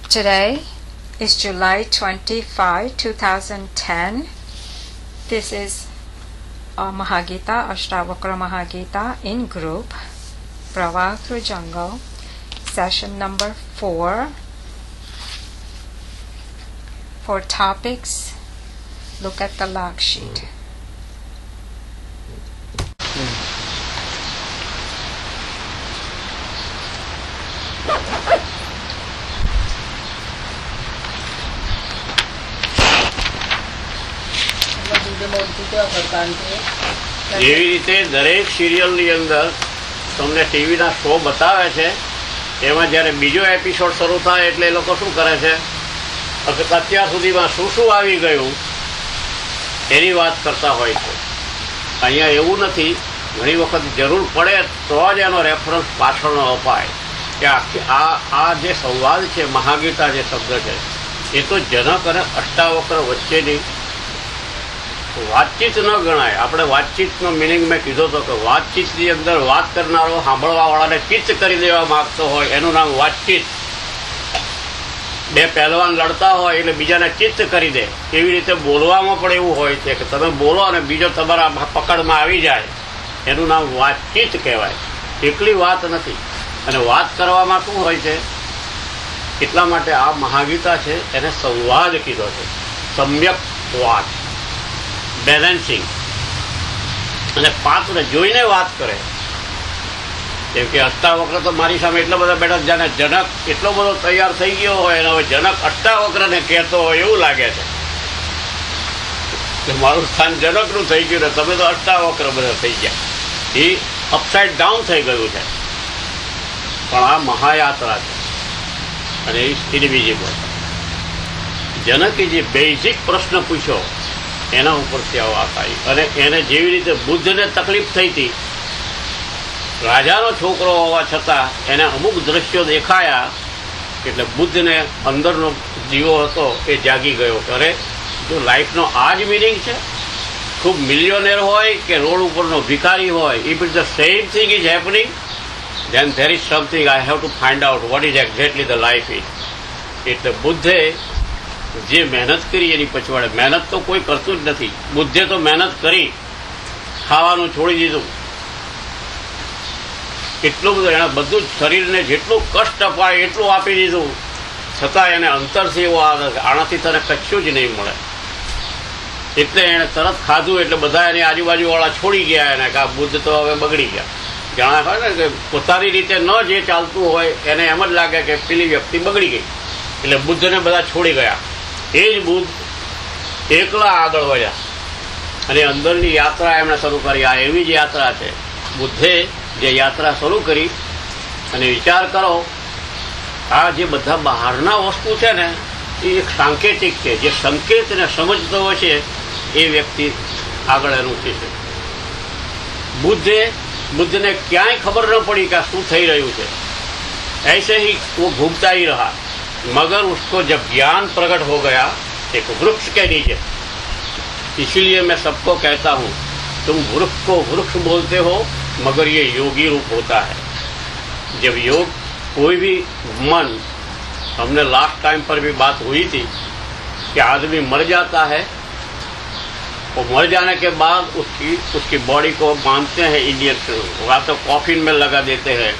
Today is July 25, 2010. This is Mahagita, Ashtavakra Mahagita in group, Pravah Through Jungle, session number 4. For topics, look at the log sheet. જેવી રીતે દરેક સિરિયલની અંદર તમને ટીવીના show બતાવે છે એમાં જ્યારે બીજો એપિસોડ શરૂ થાય એટલે એ લોકો શું કરે છે, અત્યાર સુધીમાં શું આવી ગયું એની વાત કરતા હોય છે. અહીંયા એવું નથી, ઘણી વખત જરૂર પડે તો જ એનો રેફરન્સ પાછળનો અપાય કે આ જે સંવાદ છે, મહાગીતા જે શબ્દ છે એ તો જનક અને અષ્ટાવક્ર વચ્ચેની વાતચીત ન ગણાય. આપણે વાતચીતનો મિનિંગ મેં કીધો હતો કે વાતચીતની અંદર વાત કરનારો સાંભળવાવાળાને ચિત્ત કરી દેવા માગતો હોય એનું નામ વાતચીત. બે પહેલવાન લડતા હોય એટલે બીજાને ચિત્ત કરી દે, એવી રીતે બોલવામાં પણ એવું હોય છે કે તમે બોલો અને બીજો તમારા પકડમાં આવી જાય, એનું નામ વાતચીત કહેવાય. એકલી વાત નથી. અને વાત કરવામાં શું હોય છે, એટલા માટે આ મહાગીતા છે એને સંવાદ કીધો છે, સમ્યક વાત, બેલેન્સિંગ. અને પાત્ર જોઈને વાત કરે. જેમ કે અષ્ટાવક્ર તો મારી સામે એટલા બધા બેઠા, જાણે જનક એટલો બધો તૈયાર થઈ ગયો હોય અને હવે જનક અષ્ટાવક્રને કહેતો હોય એવું લાગે છે. મારું સ્થાન જનકનું થઈ ગયું ને તમે તો અષ્ટાવક્ર બધા થઈ ગયા. એ અપસાઇડ ડાઉન થઈ ગયું છે. પણ આ મહાયાત્રા છે અને એ ઇનવિઝિબલ. જનકે જે બેઝિક પ્રશ્ન પૂછ્યો એના ઉપરથી આ વાત આવી. અને એને જેવી રીતે બુદ્ધને તકલીફ થઈ હતી, રાજાનો છોકરો હોવા છતાં એને અમુક દ્રશ્યો દેખાયા એટલે બુદ્ધને અંદરનો દીવો હતો એ જાગી ગયો. અરે જો લાઈફનો આ જ મિનિંગ છે, ખૂબ મિલિયોનેર હોય કે રોડ ઉપરનો ભિખારી હોય, if it the same thing is happening, then there is something I have to find out what is exactly the life is. એટલે બુદ્ધે જે મહેનત કરી એની પછવાડે, મહેનત તો કોઈ કરતું જ નથી. બુદ્ધે તો મહેનત કરી, ખાવાનું છોડી દીધું, એટલું બધું એણે બધું જ શરીરને જેટલું કષ્ટ અપાય એટલું આપી દીધું, છતાં એને અંતરથી એવો આનાથી તને કશું જ નહીં મળે. એટલે એણે તરત ખાધું એટલે બધા એની આજુબાજુવાળા છોડી ગયા એને કે આ બુદ્ધ તો હવે બગડી ગયા. જાણે હોય ને કે પોતાની રીતે ન જે ચાલતું હોય એને એમ જ લાગે કે પેલી વ્યક્તિ બગડી ગઈ, એટલે બુદ્ધને બધા છોડી ગયા. એ જ બુદ્ધ એકલા આગળ વધ્યા અને અંદરની યાત્રા એમણે શરૂ કરી. આ એવી જ યાત્રા છે. બુદ્ધે જે યાત્રા શરૂ કરી, અને વિચાર કરો આ જે બધા બહારના વસ્તુ છે ને એ એક સાંકેતિક છે. જે સંકેતને સમજતો હોય છે એ વ્યક્તિ આગળ એનું છે. બુદ્ધને ક્યાંય ખબર ન પડી કે આ શું થઈ રહ્યું છે. ऐसे ही वो घूमता ही रहा, मगर उसको जब ज्ञान प्रकट हो गया एक वृक्ष के नीचे. इसीलिए मैं सबको कहता हूँ, तुम वृक्ष को वृक्ष बोलते हो मगर ये योगी रूप होता है. जब योग कोई भी मन, हमने लास्ट टाइम पर भी बात हुई थी कि आदमी मर जाता है, और मर जाने के बाद उसकी बॉडी को बांधते हैं इंडियन, या तो कॉफिन में लगा देते हैं,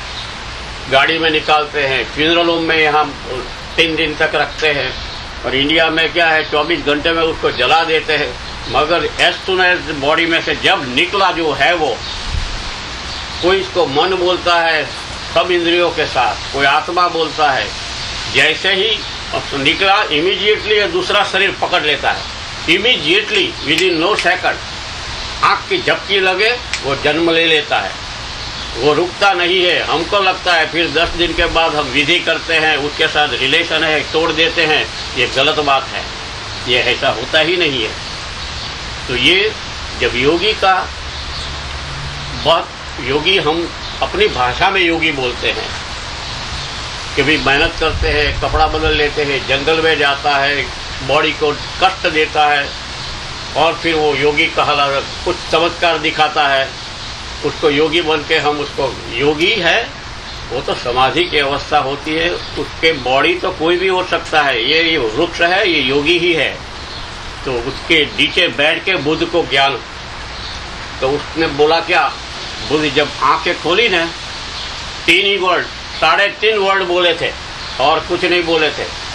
गाड़ी में निकालते हैं, फ्यूनरलों में यहाँ 3 दिन तक रखते हैं. और इंडिया में क्या है 24 घंटे में उसको जला देते हैं. मगर एज सुन एज बॉडी में से जब निकला जो है वो, कोई इसको मन बोलता है सब इंद्रियों के साथ, कोई आत्मा बोलता है. जैसे ही निकला इमीडिएटली दूसरा शरीर पकड़ लेता है. Immediately within no second आँख की झपकी लगे वो जन्म ले लेता है. वो रुकता नहीं है. हमको लगता है फिर 10 दिन के बाद हम विधि करते हैं, उसके साथ रिलेशन है, तोड़ देते हैं. ये गलत बात है. ये ऐसा होता ही नहीं है. तो ये जब योगी का बहुत, योगी हम अपनी भाषा में योगी बोलते हैं कि भाई मेहनत करते हैं, कपड़ा बदल लेते हैं, जंगल में जाता है, बॉडी को कष्ट देता है और फिर वो योगी कहला, कुछ चमत्कार दिखाता है, उसको योगी बन के हम उसको योगी है वो तो समाधि की अवस्था होती है। उसके बॉडी तो कोई भी हो सकता है, ये वृक्ष है, ये योगी ही है। तो उसके नीचे बैठ के बुद्ध को ज्ञान, तो उसने बोला क्या, बुद्ध जब आंखें खोली ना, 3 ही वर्ड, 3.5 वर्ड बोले थे और कुछ नहीं बोले थे,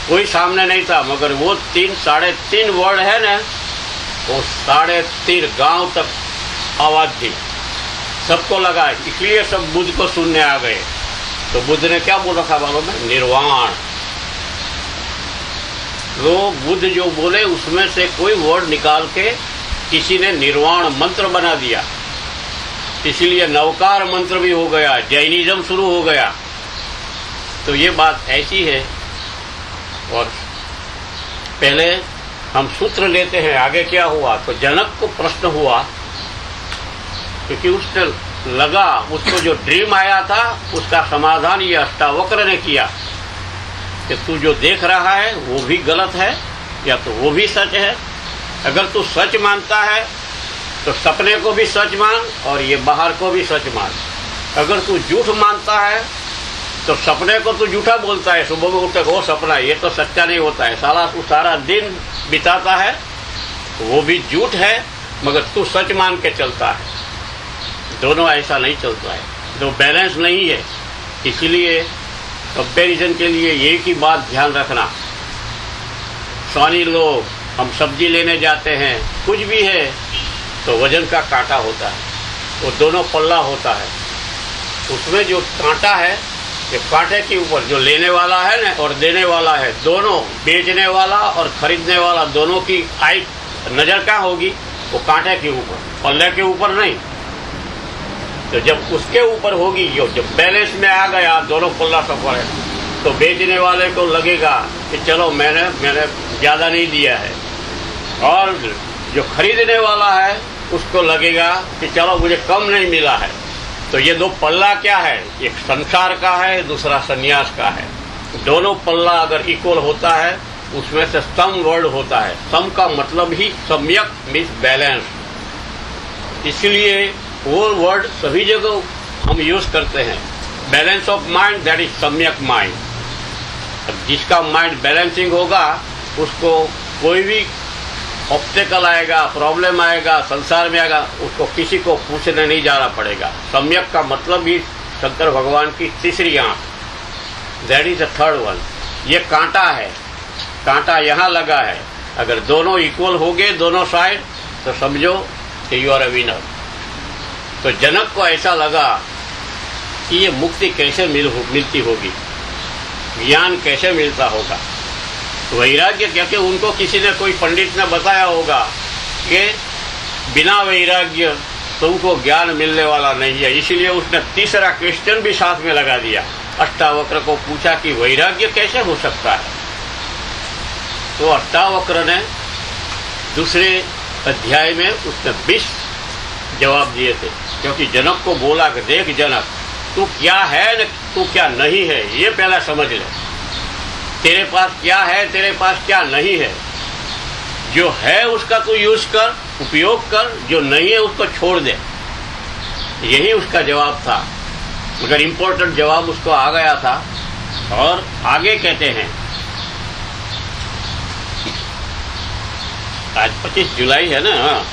कोई सामने नहीं था, मगर वो 3.5 वर्ड है ना, वो 3.5 गांव तक आवाज थी, सबको लगा, इसलिए सब बुद्ध को सुनने आ गए। तो बुद्ध ने क्या बोला था मालूम है, निर्वाण। तो बुद्ध जो बोले उसमें से कोई वर्ड निकाल के किसी ने निर्वाण मंत्र बना दिया, इसलिए नवकार मंत्र भी हो गया, जैनिज्म शुरू हो गया। तो ये बात ऐसी है। और पहले हम सूत्र लेते हैं, आगे क्या हुआ। तो जनक को प्रश्न हुआ, क्योंकि उसने लगा, उसको जो ड्रीम आया था उसका समाधान ये अष्टावक्र ने किया कि तू जो देख रहा है वो भी गलत है या तो वो भी सच है। अगर तू सच मानता है तो सपने को भी सच मान और ये बाहर को भी सच मान। अगर तू झूठ मानता है तो सपने को तू झूठा बोलता है, सुबह में उठकर वो सपना, ये तो सच्चा नहीं होता है, साला तू सारा दिन बिताता है, वो भी झूठ है, मगर तू सच मान के चलता है। दोनों ऐसा नहीं चलता है, दो बैलेंस नहीं है। इसीलिए कंपैरिजन के लिए एक ही बात ध्यान रखना, स्वानी लोग, हम सब्जी लेने जाते हैं, कुछ भी है तो वजन का कांटा होता है, वो दोनों पल्ला होता है, उसमें जो कांटा है, ये कांटे के ऊपर जो लेने वाला है ना और देने वाला है, दोनों, बेचने वाला और खरीदने वाला, दोनों की आई नजर क्या होगी, वो कांटे के ऊपर, पल्ले के ऊपर नहीं। तो जब उसके ऊपर होगी, जो जब बैलेंस में आ गया, दोनों पल्ला सफर है, तो बेचने वाले को लगेगा कि चलो मैंने ज्यादा नहीं दिया है, और जो खरीदने वाला है उसको लगेगा कि चलो मुझे कम नहीं मिला है। तो ये दो पल्ला क्या है, एक संसार का है, दूसरा संन्यास का है। दोनों पल्ला अगर इक्वल होता है, उसमें से सम वर्ड होता है। सम का मतलब ही सम्यक मीन्स बैलेंस। इसलिए वो वर्ड सभी जगह हम यूज करते हैं। Balance of mind, that is सम्यक माइंड। जिसका माइंड बैलेंसिंग होगा, उसको कोई भी ऑब्स्टेकल आएगा, प्रॉब्लम आएगा, संसार में आएगा, उसको किसी को पूछने नहीं जाना पड़ेगा। सम्यक का मतलब ही शंकर भगवान की तीसरी आंख, that is the third one. ये कांटा है, कांटा यहाँ लगा है, अगर दोनों इक्वल हो गए दोनों साइड, तो समझो कि यू आर ए विनर। तो जनक को ऐसा लगा कि ये मुक्ति कैसे मिलती होगी, ज्ञान कैसे मिलता होगा, वैराग्य, क्योंकि उनको किसी ने, कोई पंडित ने बताया होगा कि बिना वैराग्य तुमको ज्ञान मिलने वाला नहीं है। इसीलिए उसने तीसरा क्वेश्चन भी साथ में लगा दिया, अष्टावक्र को पूछा कि वैराग्य कैसे हो सकता है। तो अष्टावक्र ने दूसरे अध्याय में उसने 20 जवाब दिए थे, क्योंकि जनक को बोला कि देख जनक, तू क्या है, तू क्या नहीं है, ये पहला समझ ले। तेरे पास क्या है, तेरे पास क्या नहीं है। जो है उसका तू यूज कर, उपयोग कर, जो नहीं है उसको छोड़ दे। यही उसका जवाब था, मगर इम्पोर्टेंट जवाब उसको आ गया था। और आगे कहते हैं, आज 25 जुलाई है ना,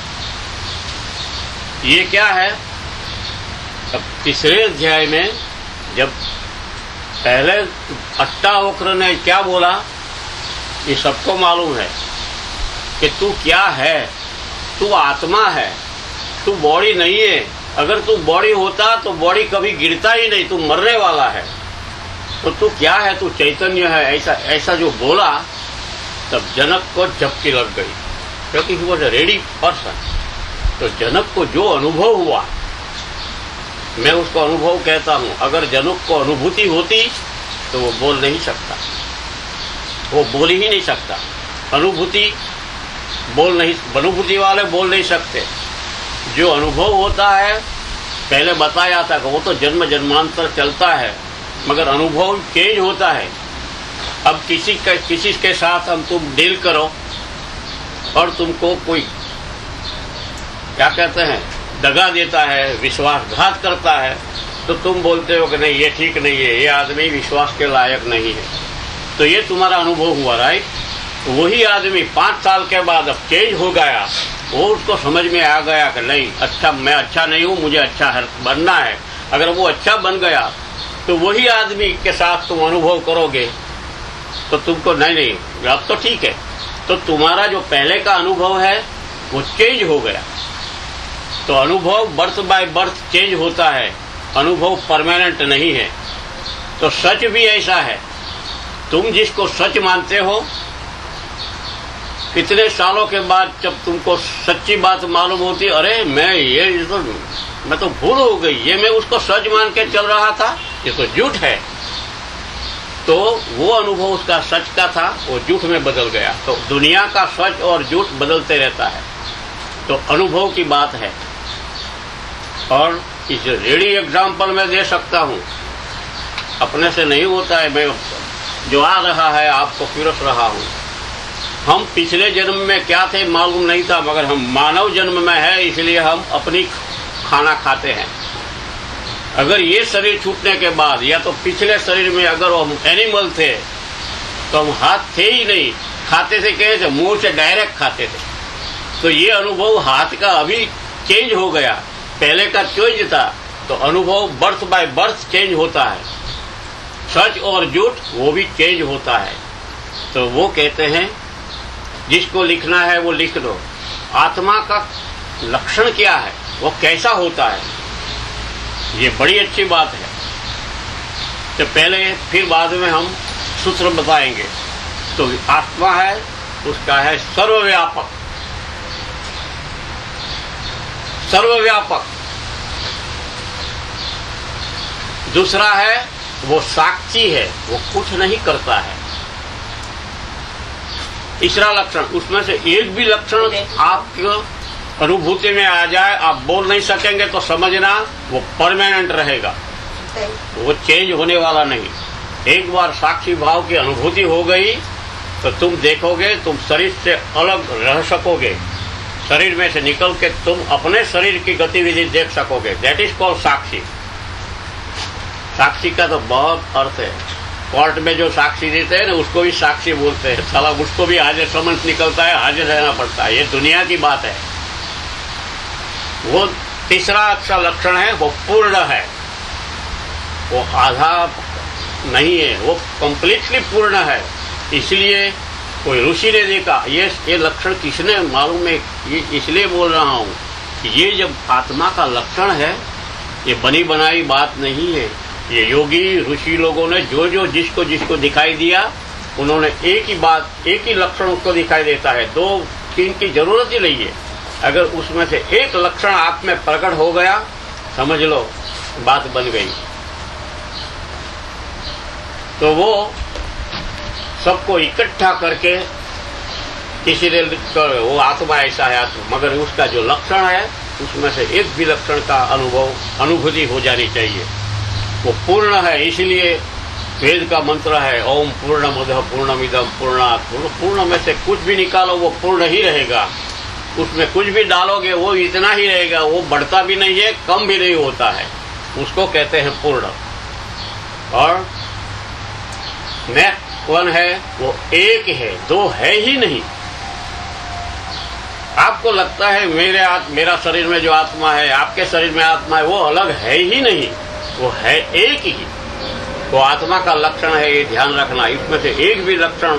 ये क्या है। अब तीसरे अध्याय में जब पहले अष्टावक्र ने क्या बोला, ये सबको मालूम है कि तू क्या है, तू आत्मा है, तू बॉडी नहीं है। अगर तू बॉडी होता तो बॉडी कभी गिरता ही नहीं, तू मरने वाला है। तो तू क्या है, तू चैतन्य है, ऐसा जो बोला, तब जनक को झपकी लग गई, क्योंकि he was a ready person. तो जनक को जो अनुभव हुआ, मैं उसको अनुभव कहता हूं। अगर जनक को अनुभूति होती तो वो बोल नहीं सकता, वो बोल ही नहीं सकता। अनुभूति वाले बोल नहीं सकते। जो अनुभव होता है, पहले बताया था कि वो तो जन्म जन्मांतर चलता है, मगर अनुभव चेंज होता है। अब किसी के साथ तुम डील करो और तुमको कोई क्या कहते हैं, दगा देता है, विश्वासघात करता है, तो तुम बोलते हो कि नहीं ये ठीक नहीं है, ये आदमी विश्वास के लायक नहीं है। तो ये तुम्हारा अनुभव हुआ, राइट। वही आदमी 5 साल के बाद अब चेंज हो गया, वो उसको समझ में आ गया कि नहीं अच्छा, मैं अच्छा नहीं हूँ, मुझे अच्छा बनना है। अगर वो अच्छा बन गया तो वही आदमी के साथ तुम अनुभव करोगे तो तुमको नहीं अब तो ठीक है। तो तुम्हारा जो पहले का अनुभव है वो चेंज हो गया। तो अनुभव बर्थ बाय बर्थ चेंज होता है, अनुभव परमानेंट नहीं है। तो सच भी ऐसा है, तुम जिसको सच मानते हो, कितने सालों के बाद जब तुमको सच्ची बात मालूम होती, अरे मैं तो भूल हो गई, ये मैं उसको सच मान के चल रहा था, ये तो झूठ है। तो वो अनुभव उसका सच का था, वो झूठ में बदल गया। तो दुनिया का सच और झूठ बदलते रहता है। तो अनुभव की बात है। और इस रेडी एग्जाम्पल मैं दे सकता हूँ, अपने से नहीं होता है। मैं जो आ रहा है आपको पिरोस रहा हूँ। हम पिछले जन्म में क्या थे मालूम नहीं था, मगर हम मानव जन्म में है, इसलिए हम अपनी खाना खाते हैं। अगर ये शरीर छूटने के बाद या तो पिछले शरीर में अगर हम एनिमल थे तो हम हाथ थे ही नहीं, खाते थे कैसे, मुंह से डायरेक्ट खाते थे। तो ये अनुभव हाथ का अभी चेंज हो गया, पहले का चेंज था। तो अनुभव बर्थ बाय बर्थ चेंज होता है, सच और झूठ वो भी चेंज होता है। तो वो कहते हैं जिसको लिखना है वो लिख दो, आत्मा का लक्षण क्या है, वो कैसा होता है, ये बड़ी अच्छी बात है। तो पहले फिर बाद में हम सूत्र बताएंगे। तो आत्मा है उसका है सर्वव्यापक, सर्वव्यापक। दूसरा है वो साक्षी है, वो कुछ नहीं करता है। तीसरा लक्षण, उसमें से एक भी लक्षण आपकी अनुभूति में आ जाए, आप बोल नहीं सकेंगे तो समझना वो परमानेंट रहेगा, वो चेंज होने वाला नहीं। एक बार साक्षी भाव की अनुभूति हो गई तो तुम देखोगे, तुम शरीर से अलग रह सकोगे, शरीर में से निकल के तुम अपने शरीर की गतिविधि देख सकोगे। दैट इज कॉल्ड साक्षी। साक्षी का तो बहुत अर्थ है। कोर्ट में जो साक्षी देते हैं ना, उसको भी साक्षी बोलते हैं। साला उसको भी हाजिर समझ निकलता है, हाजिर रहना पड़ता है। ये दुनिया की बात है। वो तीसरा अच्छा लक्षण है, वो पूर्ण है, वो आधा नहीं है, वो कंप्लीटली पूर्ण है। इसलिए कोई ऋषि ने देखा, ये लक्षण किसने मालूम है, ये इसलिए बोल रहा हूँ कि ये जब आत्मा का लक्षण है, ये बनी बनाई बात नहीं है। ये योगी ऋषि लोगों ने जो जिसको जिसको दिखाई दिया, उन्होंने एक ही बात, एक ही लक्षण उसको दिखाई देता है, 2-3 की जरूरत ही नहीं है। अगर उसमें से एक लक्षण आप में प्रकट हो गया, समझ लो बात बन गई। तो वो सबको इकट्ठा करके किसी ने वो आत्मा ऐसा है आत्मा, मगर उसका जो लक्षण है उसमें से एक भी लक्षण का अनुभूति हो जानी चाहिए। वो पूर्ण है, इसलिए वेद का मंत्र है ओम पूर्णमदः पूर्णमिदं पूर्णात्। पूर्ण में से कुछ भी निकालो वो पूर्ण ही रहेगा, उसमें कुछ भी डालोगे वो इतना ही रहेगा, वो बढ़ता भी नहीं है, कम भी नहीं होता है, उसको कहते हैं पूर्ण। और नेक्स्ट वन है वो एक है, दो है ही नहीं। आपको लगता है मेरा शरीर में जो आत्मा है, आपके शरीर में आत्मा है, वो अलग है ही नहीं, वो है एक ही। वो आत्मा का लक्षण है, ये ध्यान रखना। इसमें से एक भी लक्षण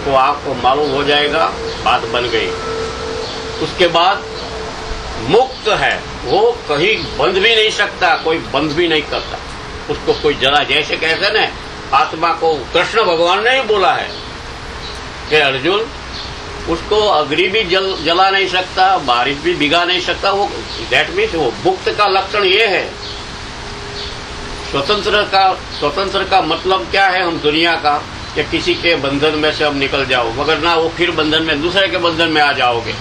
को आपको मालूम हो जाएगा, बात बन गई। उसके बाद मुक्त है, वो कहीं बंध भी नहीं सकता, कोई बंध भी नहीं करता उसको कोई जला। जैसे कहते ना, आत्मा को कृष्ण भगवान ने ही बोला है कि अर्जुन उसको अग्नि भी जला नहीं सकता, बारिश भी भिगा नहीं सकता। वो दैट मीन्स वो मुक्त का लक्षण ये है। स्वतंत्र का मतलब क्या है, हम दुनिया का या किसी के बंधन में से हम निकल जाओ, मगर ना वो फिर बंधन में, दूसरे के बंधन में आ जाओगे।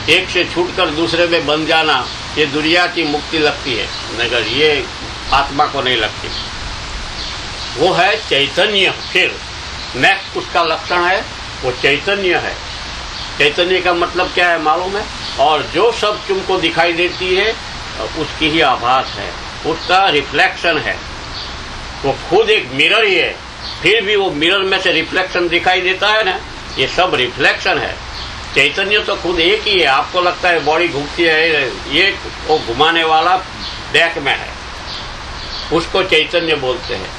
एक से छूटकर दूसरे में बंध जाना, ये दुनिया की मुक्ति लगती है, मगर ये आत्मा को नहीं लगती। वो है चैतन्य। फिर नेक्स्ट उसका लक्षण है वो चैतन्य है। चैतन्य का मतलब क्या है मालूम है? और जो सब तुमको दिखाई देती है उसकी ही आभास है, उसका रिफ्लेक्शन है। वो खुद एक मिरर ही है, फिर भी वो मिरर में से रिफ्लेक्शन दिखाई देता है ना, ये सब रिफ्लेक्शन है। चैतन्य तो खुद एक ही है। आपको लगता है बॉडी घूमती है, ये वो घुमाने वाला बैक में है, उसको चैतन्य बोलते हैं।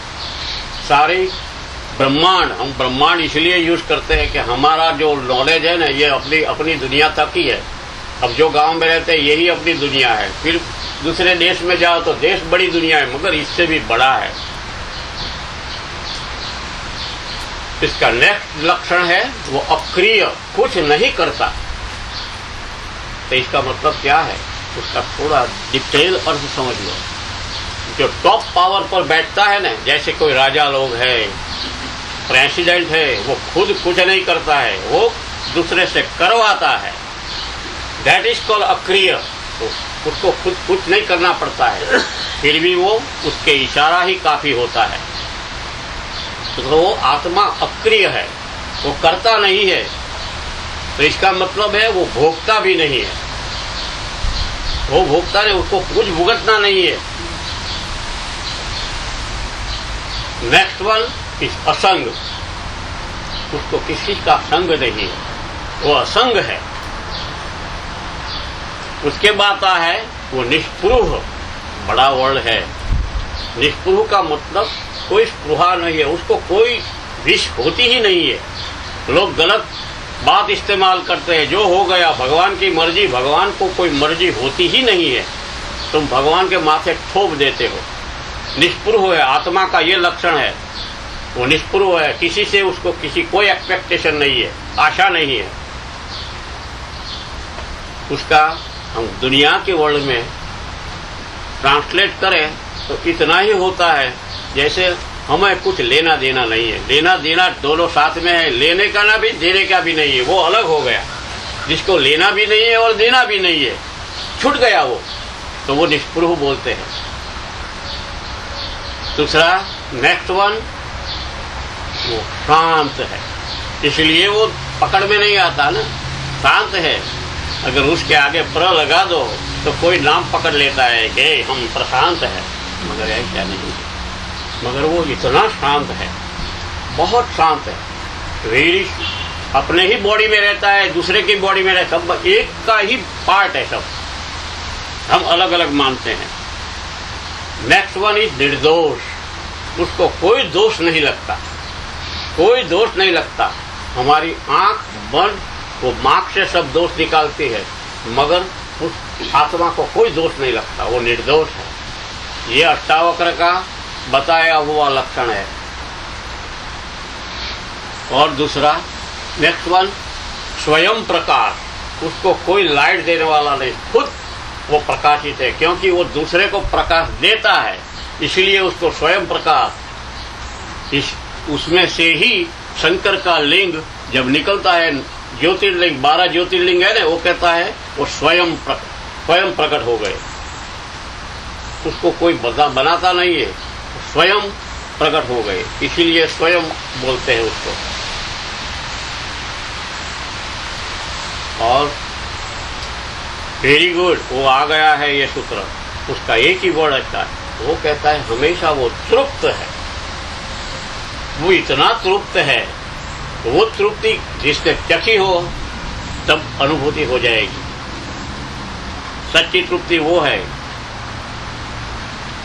सारे ब्रह्मांड, हम ब्रह्मांड इसलिए यूज करते हैं कि हमारा जो नॉलेज है ना, ये अपनी दुनिया तक ही है। अब जो गांव में रहते हैं यही अपनी दुनिया है, फिर दूसरे देश में जाओ तो देश बड़ी दुनिया है, मगर इससे भी बड़ा है। इसका नेक्स्ट लक्षण है वो अक्रिय, कुछ नहीं करता। तो इसका मतलब क्या है, उसका थोड़ा डिटेल अर्थ समझ लो। जो टॉप पावर पर बैठता है ना, जैसे कोई राजा लोग है, प्रेसिडेंट है, वो खुद कुछ नहीं करता है, वो दूसरे से करवाता है। दैट इज कॉल्ड अक्रिय। तो उसको खुद कुछ नहीं करना पड़ता है, फिर भी वो उसके इशारा ही काफी होता है। तो वो आत्मा अक्रिय है, वो करता नहीं है। तो इसका मतलब है वो भोगता भी नहीं है। वो भोगता नहीं, उसको कुछ भुगतना नहीं है। नेक्स्ट वन इस असंग, उसको किसी का संग नहीं है, वो असंग है। उसके बाद आता है वो निष्पृह, बड़ा वर्ड है। निष्पृह का मतलब कोई स्पृहा नहीं है, उसको कोई विष होती ही नहीं है। लोग गलत बात इस्तेमाल करते हैं, जो हो गया भगवान की मर्जी, भगवान को कोई मर्जी होती ही नहीं है, तुम भगवान के माथे थोप देते हो। निष्पृह है, आत्मा का ये लक्षण है, वो निष्पृह है। किसी से उसको कोई एक्सपेक्टेशन नहीं है, आशा नहीं है। उसका हम दुनिया के वर्ल्ड में ट्रांसलेट करें तो इतना ही होता है, जैसे हमें कुछ लेना देना नहीं है। लेना देना दोनों साथ में है, लेने का ना भी देने का भी नहीं है, वो अलग हो गया। जिसको लेना भी नहीं है और देना भी नहीं है, छूट गया वो, तो वो निष्पृह बोलते हैं। दूसरा नेक्स्ट वन, वो शांत है, इसलिए वो पकड़ में नहीं आता ना, शांत है। अगर उसके आगे प्र लगा दो तो कोई नाम पकड़ लेता है कि हम प्रशांत है, मगर ऐसा नहीं है। मगर वो इतना शांत है, बहुत शांत है। वेरी अपने ही बॉडी में रहता है, दूसरे की बॉडी में रहता है, सब एक का ही पार्ट है, सब हम अलग अलग मानते हैं। नेक्स्ट वन इज निर्दोष, उसको कोई दोष नहीं लगता, कोई दोष नहीं लगता। हमारी आंख बंद, वो मार्क से सब दोष निकालती है, मगर उस आत्मा को कोई दोष नहीं लगता, वो निर्दोष है। ये अष्टावक्र का बताया हुआ लक्षण है। और दूसरा नेक्स्ट वन, स्वयं प्रकाश, उसको कोई लाइट देने वाला नहीं, खुद वो प्रकाशित है, क्योंकि वो दूसरे को प्रकाश देता है, इसलिए उसको स्वयं प्रकाश। उसमें से ही शंकर का लिंग जब निकलता है, ज्योतिर्लिंग 12 ज्योतिर्लिंग है ना, वो कहता है वो स्वयं प्रकट हो गए। उसको कोई बनाता नहीं है, स्वयं प्रकट हो गए, इसीलिए स्वयं बोलते हैं उसको। और वेरी गुड, वो आ गया है ये सूत्र, उसका एक ही वर्ड अच्छा है, वो कहता है हमेशा वो तृप्त है। वो इतना तृप्त है, वो तृप्ति जिसने चखी हो तब अनुभूति हो जाएगी, सच्ची तृप्ति वो है।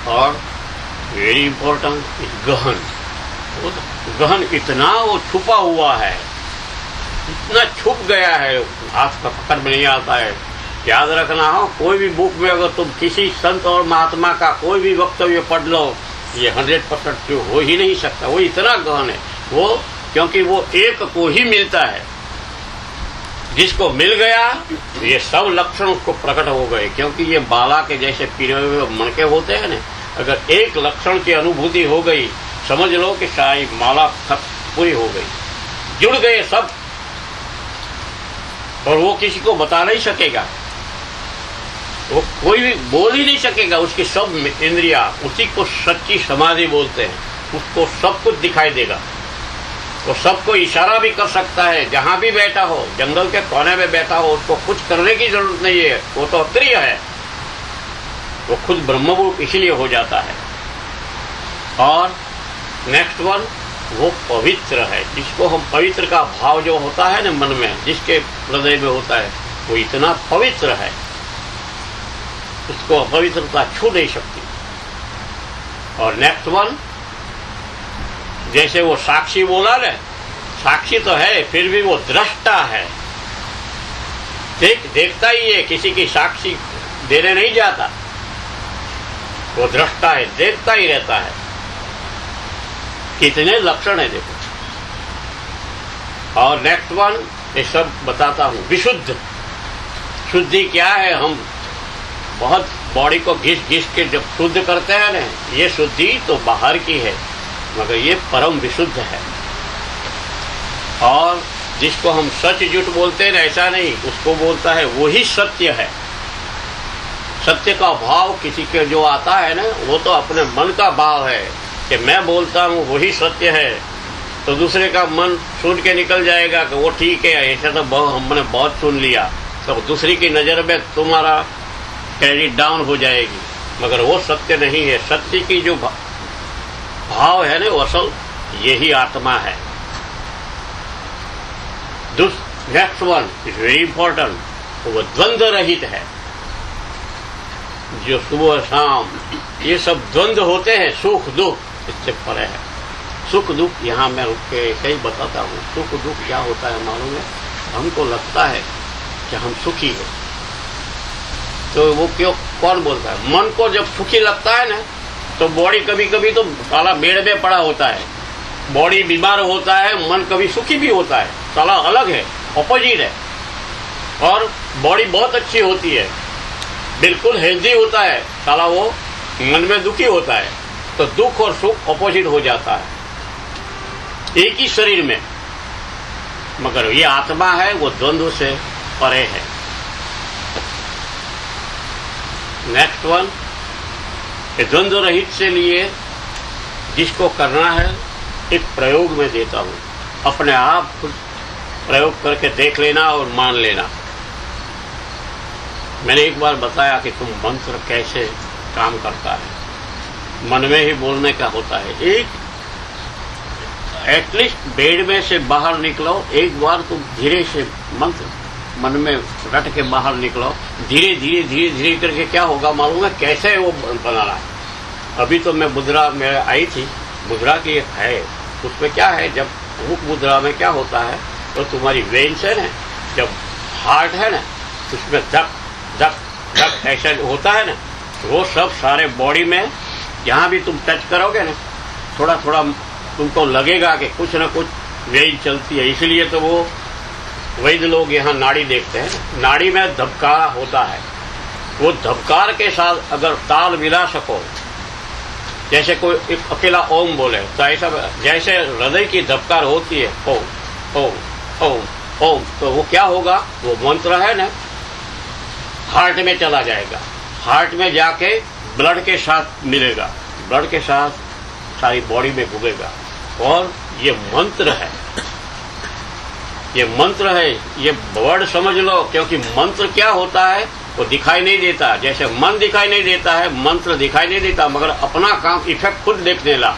और वेरी इंपॉर्टेंट, गहन, वो गहन इतना वो छुपा हुआ है, इतना छुप गया है, आपका पकड़ में नहीं आता है। याद रखना हो, कोई भी बुक में अगर तुम किसी संत और महात्मा का कोई भी वक्तव्य पढ़ लो, ये 100% ट्रू हो ही नहीं सकता, वो इतना गहन है। वो क्योंकि वो एक को ही मिलता है, जिसको मिल गया ये सब लक्षण उसको प्रकट हो गए। क्योंकि ये बाला के जैसे पिरे हुए मणके होते हैं ना, अगर एक लक्षण की अनुभूति हो गई, समझ लो कि शाही माला पूरी हो गई, जुड़ गए सब, और वो किसी को बता नहीं सकेगा, वो कोई भी बोल ही नहीं सकेगा। उसकी सब इंद्रिया, उसी को सच्ची समाधि बोलते हैं, उसको सब कुछ दिखाई देगा, वो सबको इशारा भी कर सकता है। जहां भी बैठा हो, जंगल के कोने में बैठा हो, उसको कुछ करने की जरूरत नहीं है, वो तो अक्रिय है। वो खुद ब्रह्मरूप इसलिए हो जाता है। और नेक्स्ट वन, वो पवित्र है। जिसको हम पवित्र का भाव जो होता है ना मन में, जिसके हृदय में होता है, वो इतना पवित्र है, उसको अपवित्रता छू नहीं सकती। और नेक्स्ट वन, जैसे वो साक्षी बोला ना, साक्षी तो है फिर भी वो दृष्टा है। देखता ही है, किसी की साक्षी देने नहीं जाता, वो दृष्टा है, देखता ही रहता है। कितने लक्षण है देखो। और नेक्स्ट वन, ये सब बताता हूं, विशुद्ध। शुद्धि क्या है? हम बहुत बॉडी को घिस घिस के जब शुद्ध करते हैं ना, ये शुद्धि तो बाहर की है, मगर ये परम विशुद्ध है। और जिसको हम सच झूठ बोलते हैं ना, ऐसा नहीं, उसको बोलता है वही सत्य है। सत्य का भाव किसी के जो आता है ना, वो तो अपने मन का भाव है कि मैं बोलता हूँ वही सत्य है, तो दूसरे का मन सुन के निकल जाएगा कि वो ठीक है, ऐसा तो हमने बहुत सुन लिया, तो दूसरी की नजर में तुम्हारा क्रेडिट डाउन हो जाएगी। मगर वो सत्य नहीं है। सत्य की जो भाव है ना, वो असल यही आत्मा है। Next one is very important, वो द्वंद्व रहित है। जो सुबह शाम ये सब द्वंद्व होते हैं, सुख दुख, इससे परे है। सुख दुख यहाँ मैं रुक के ऐसे ही बताता हूँ। सुख दुख क्या होता है मालूम है? हमको लगता है कि हम सुखी हैं, तो वो क्यों, कौन बोलता है? मन को जब सुखी लगता है ना, तो बॉडी कभी कभी तो साला बेड में पड़ा होता है, बॉडी बीमार होता है, मन कभी सुखी भी होता है, साला अलग है, ऑपोजिट है। और बॉडी बहुत अच्छी होती है, बिल्कुल हेल्दी होता है, साला वो मन में दुखी होता है। तो दुख और सुख ऑपोजिट हो जाता है एक ही शरीर में। मगर ये आत्मा है, वो द्वंद्व से परे है। नेक्स्ट वन, द्वंद्व रहित से लिए जिसको करना है, एक प्रयोग में देता हूं। अपने आप खुद प्रयोग करके देख लेना और मान लेना। मैंने एक बार बताया कि तुम मंत्र कैसे काम करता है, मन में ही बोलने का होता है। एक एटलीस्ट बेड में से बाहर निकलो, एक बार तुम धीरे से मंत्र मन में रट के बाहर निकलो, धीरे धीरे धीरे धीरे करके क्या होगा मालूम है? कैसे वो बना रहा है। अभी तो मैं मुद्रा में आई थी, मुद्रा की एक है, उसमें क्या है, जब मुख मुद्रा में क्या होता है, तो तुम्हारी वेन्स है ना, जब हार्ट है ना, उसमें धक धक धक ऐसा होता है ना, वो सब सारे बॉडी में जहाँ भी तुम टच करोगे ना, थोड़ा थोड़ा तुमको लगेगा कि कुछ न कुछ वेन चलती है। इसलिए तो वो वैद्य लोग यहाँ नाड़ी देखते हैं, नाड़ी में धबकारा होता है। वो धबकार के साथ अगर ताल मिला सको, जैसे कोई एक अकेला ओम बोले, तो ऐसा जैसे हृदय की धबकार होती है, ओम ओम ओम ओम, तो वो क्या होगा, वो मंत्र है ना, हार्ट में चला जाएगा, हार्ट में जाके ब्लड के साथ मिलेगा, ब्लड के साथ सारी बॉडी में घूमेगा। और ये मंत्र है, ये मंत्र है, ये वर्ड समझ लो। क्योंकि मंत्र क्या होता है, वो दिखाई नहीं देता, जैसे मन दिखाई नहीं देता है, मंत्र दिखाई नहीं देता, मगर अपना काम इफेक्ट खुद देखने ला।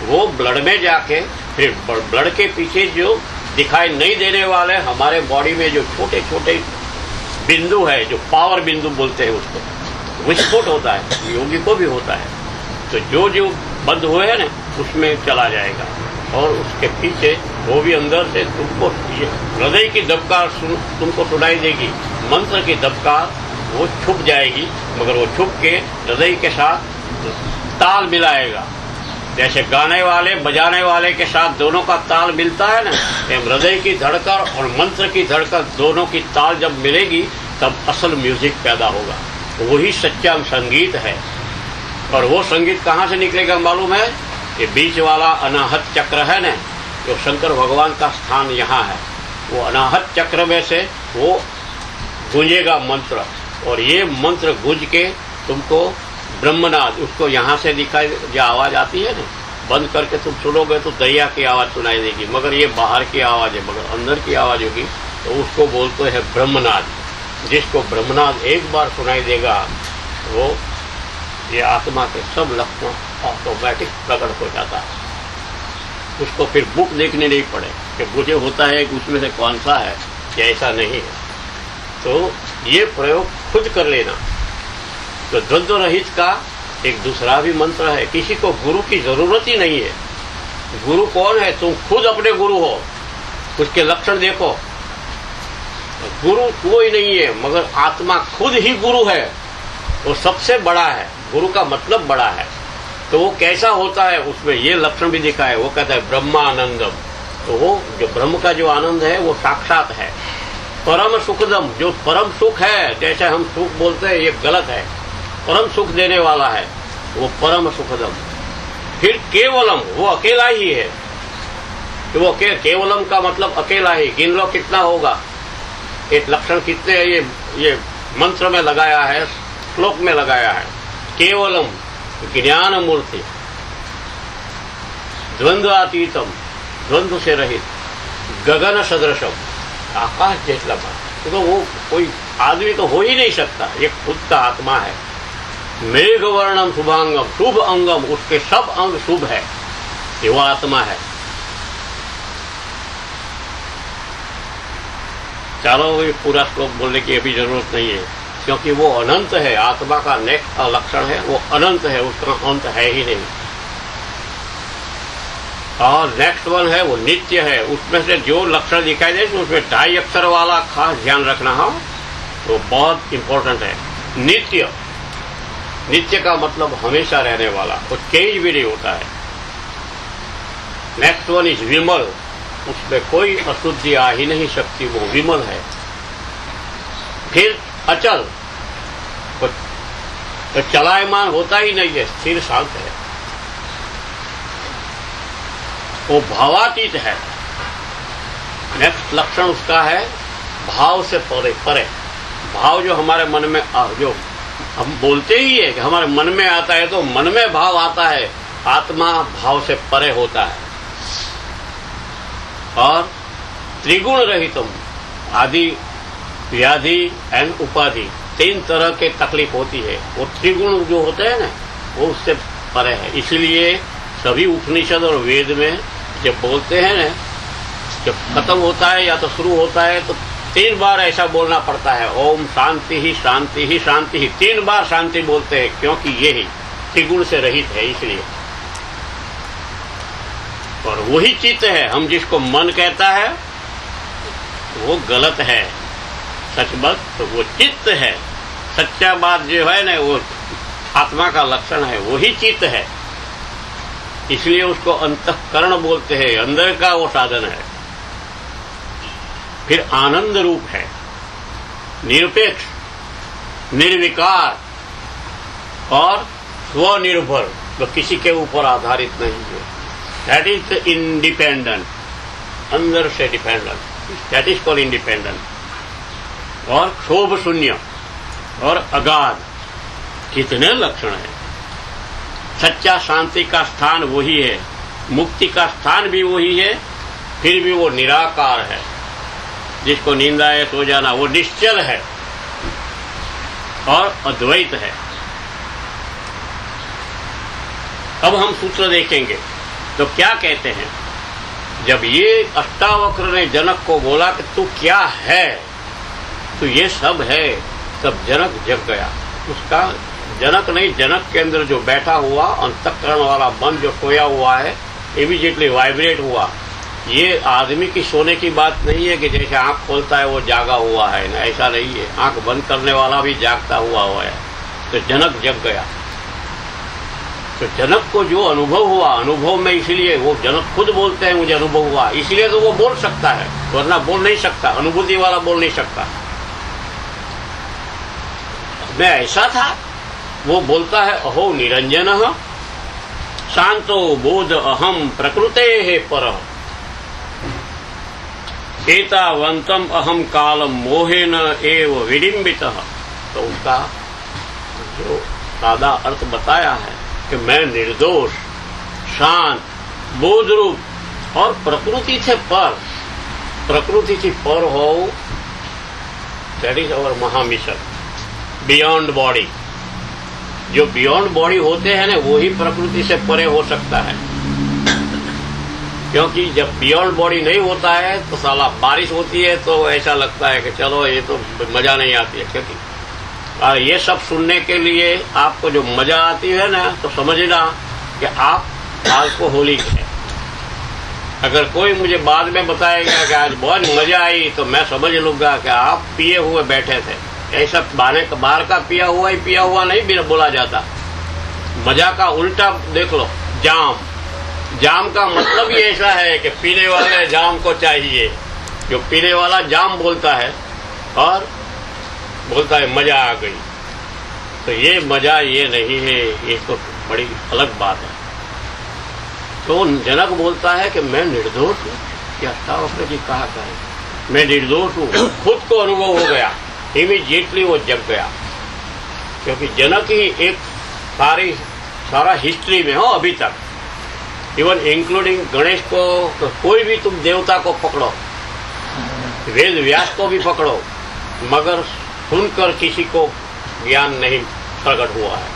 वो ब्लड में जाके फिर ब्लड के पीछे जो दिखाई नहीं देने वाले हमारे बॉडी में जो छोटे छोटे बिंदु है, जो पावर बिंदु बोलते हैं उसको, विस्फोट होता है, योगी को भी होता है। तो जो जो बंद हुए हैं ना, उसमें चला जाएगा। और उसके पीछे वो भी अंदर से तुमको हृदय की धबकार तुमको सुनाई देगी, मंत्र की धबकार वो छुप जाएगी, मगर वो छुप के हृदय के साथ ताल मिलाएगा। जैसे गाने वाले बजाने वाले के साथ दोनों का ताल मिलता है ना, हृदय की धड़कन और मंत्र की धड़कन दोनों की ताल जब मिलेगी, तब असल म्यूजिक पैदा होगा। वही सच्चा संगीत है। और वो संगीत कहाँ से निकलेगा मालूम है? ये बीच वाला अनाहत चक्र है ना, जो शंकर भगवान का स्थान यहाँ है, वो अनाहत चक्र में से वो गूंजेगा मंत्र। और ये मंत्र गूंज के तुमको ब्रह्मनाद, उसको यहाँ से दिखाई, जो आवाज आती है ना, बंद करके तुम सुनोगे तो दरिया की आवाज सुनाई देगी, मगर ये बाहर की आवाज है, मगर अंदर की आवाज होगी, तो उसको बोलते हैं ब्रह्मनाद। जिसको ब्रह्मनाद एक बार सुनाई देगा, वो ये आत्मा के सब लक्षण ऑटोमेटिक प्रकट हो जाता है। उसको फिर बुक देखने नहीं पड़े कि मुझे होता है कि उसमें से कौन सा है, कि ऐसा नहीं है। तो ये प्रयोग खुद कर लेना। तो द्वंद्व रहित का एक दूसरा भी मंत्र है, किसी को गुरु की जरूरत ही नहीं है। गुरु कौन है? तुम खुद अपने गुरु हो, उसके लक्षण देखो। गुरु कोई नहीं है मगर आत्मा खुद ही गुरु है, वो सबसे बड़ा है। गुरु का मतलब बड़ा है। तो वो कैसा होता है, उसमें ये लक्षण भी दिखा है। वो कहता है ब्रह्मानंदम। तो वो जो ब्रह्म का जो आनंद है वो साक्षात है। परम सुखदम, जो परम सुख है, जैसे हम सुख बोलते हैं ये गलत है, परम सुख देने वाला है वो परम सुखदम। फिर केवलम, वो अकेला ही है। तो वो केवलम का मतलब अकेला ही। गिन लो कितना होगा, एक लक्षण कितने है ये मंत्र में लगाया है, श्लोक में लगाया है। केवलम ज्ञान मूर्ति, द्वंद्वातीतम, द्वंद्व से रहित, गगन सदृशम, आकाश जैसा बात। तो वो कोई आदमी तो हो ही नहीं सकता, ये खुद का आत्मा है। मेघ वर्णम शुभांगम, शुभ अंगम, उसके सब अंग शुभ है, ये वो आत्मा है। चलो ये पूरा श्लोक बोलने की अभी जरूरत नहीं है, क्योंकि वो अनंत है। आत्मा का नेक्स्ट लक्षण है वो अनंत है, उसका अंत है ही नहीं। और नेक्स्ट वन है वो नित्य है। उसमें से जो लक्षण दिखाई दे उसमें 2.5 अक्षर वाला खास ध्यान रखना हो, तो बहुत इंपॉर्टेंट है। नित्य, नित्य का मतलब हमेशा रहने वाला, कुछ चेंज भी नहीं होता है। नेक्स्ट वन इज विमल, उसमें कोई अशुद्धि आ ही नहीं सकती, वो विमल है। फिर अचल, तो चलायमान होता ही नहीं है, स्थिर शांत है। वो भावातीत है। नेक्स्ट लक्षण उसका है भाव से परे परे। भाव जो हमारे मन में जो हम बोलते ही है कि हमारे मन में आता है, तो मन में भाव आता है, आत्मा भाव से परे होता है। और त्रिगुण रहितम, आदि व्याधि एंड उपाधि, 3 तरह के तकलीफ होती है। वो त्रिगुण जो होते हैं ना, वो उससे परे है। इसलिए सभी उपनिषद और वेद में जब बोलते हैं ना, जब खत्म होता है या तो शुरू होता है, तो 3 बार ऐसा बोलना पड़ता है, ओम शांति ही शांति ही शांति ही। 3 बार शांति बोलते हैं, क्योंकि ये ही त्रिगुण से रहित है, इसलिए। और वही चित्त है। हम जिसको मन कहता है वो गलत है, सच बात तो वो चित्त है। सच्चा बात जो है ना, वो आत्मा का लक्षण है, वही चित्त है। इसलिए उसको अंतःकरण बोलते हैं, अंदर का वो साधन है। फिर आनंद रूप है, निरपेक्ष, निर्विकार और स्वनिर्भर, तो किसी के ऊपर आधारित नहीं है। दैट इज इंडिपेंडेंट, अंदर से dependent, that is called independent. और क्षोभ शून्य और अगाध, कितने लक्षण है। सच्चा शांति का स्थान वही है, मुक्ति का स्थान भी वही है। फिर भी वो निराकार है, जिसको नींद आए सो जाना, वो निश्चल है और अद्वैत है। अब हम सूत्र देखेंगे तो क्या कहते हैं। जब ये अष्टावक्र ने जनक को बोला कि तू क्या है, तो ये सब है, तब जनक जग गया। उसका जनक नहीं, जनक के अंदर जो बैठा हुआ अंतःकरण वाला मन जो खोया हुआ है, इमीडिएटली वाइब्रेट हुआ। ये आदमी की सोने की बात नहीं है कि जैसे आंख खोलता है वो जागा हुआ है, ना, ऐसा नहीं है। आंख बंद करने वाला भी जागता हुआ है। तो जनक जग गया। तो जनक को जो अनुभव हुआ, अनुभव में इसलिए वो जनक खुद बोलते हैं मुझे अनुभव हुआ, इसलिए तो वो बोल सकता है, वरना बोल नहीं सकता। अनुभूति वाला बोल नहीं सकता। मैं ऐसा था, वो बोलता है अहो निरंजन शांतो बोध अहम प्रकृते है पर एतावंतम अहम कालम मोहेन एव विडिम्बित। तो उसका जो सादा अर्थ बताया है कि मैं निर्दोष, शांत, बोध रूप और प्रकृति से पर, प्रकृति से पर हो, दैट इज अवर महामिशन, बियॉन्ड बॉडी। जो बियॉन्ड बॉडी होते हैं ना, वो ही प्रकृति से परे हो सकता है। क्योंकि जब बियॉन्ड बॉडी नहीं होता है तो साला बारिश होती है तो ऐसा लगता है कि चलो ये तो मजा नहीं आती है। क्योंकि ये सब सुनने के लिए आपको जो मजा आती है ना, तो समझना कि आप अल्कोहलिक हैं। अगर कोई मुझे बाद में बताएगा कि आज बहुत मजा आई, तो मैं समझ लूंगा कि आप पिए हुए बैठे थे। ऐसा बाहर का पिया हुआ नहीं बोला जाता। मजा का उल्टा देख लो, जाम का मतलब ही ऐसा है कि पीने वाले जाम को चाहिए। जो पीने वाला जाम बोलता है और बोलता है मजा आ गई, तो ये मजा ये नहीं है, ये तो बड़ी अलग बात है। तो जनक बोलता है कि मैं निर्दोष हूँ। क्या अष्टावक्र जी कहा है, मैं निर्दोष हूँ। खुद को अनुभव हो गया, इमीडिएटली वो जग गया। क्योंकि जनक ही एक सारा हिस्ट्री में हो अभी तक, इवन इंक्लूडिंग गणेश को, तो कोई भी तुम देवता को पकड़ो, वेद व्यास को भी पकड़ो, मगर सुनकर किसी को ज्ञान नहीं प्रकट हुआ है।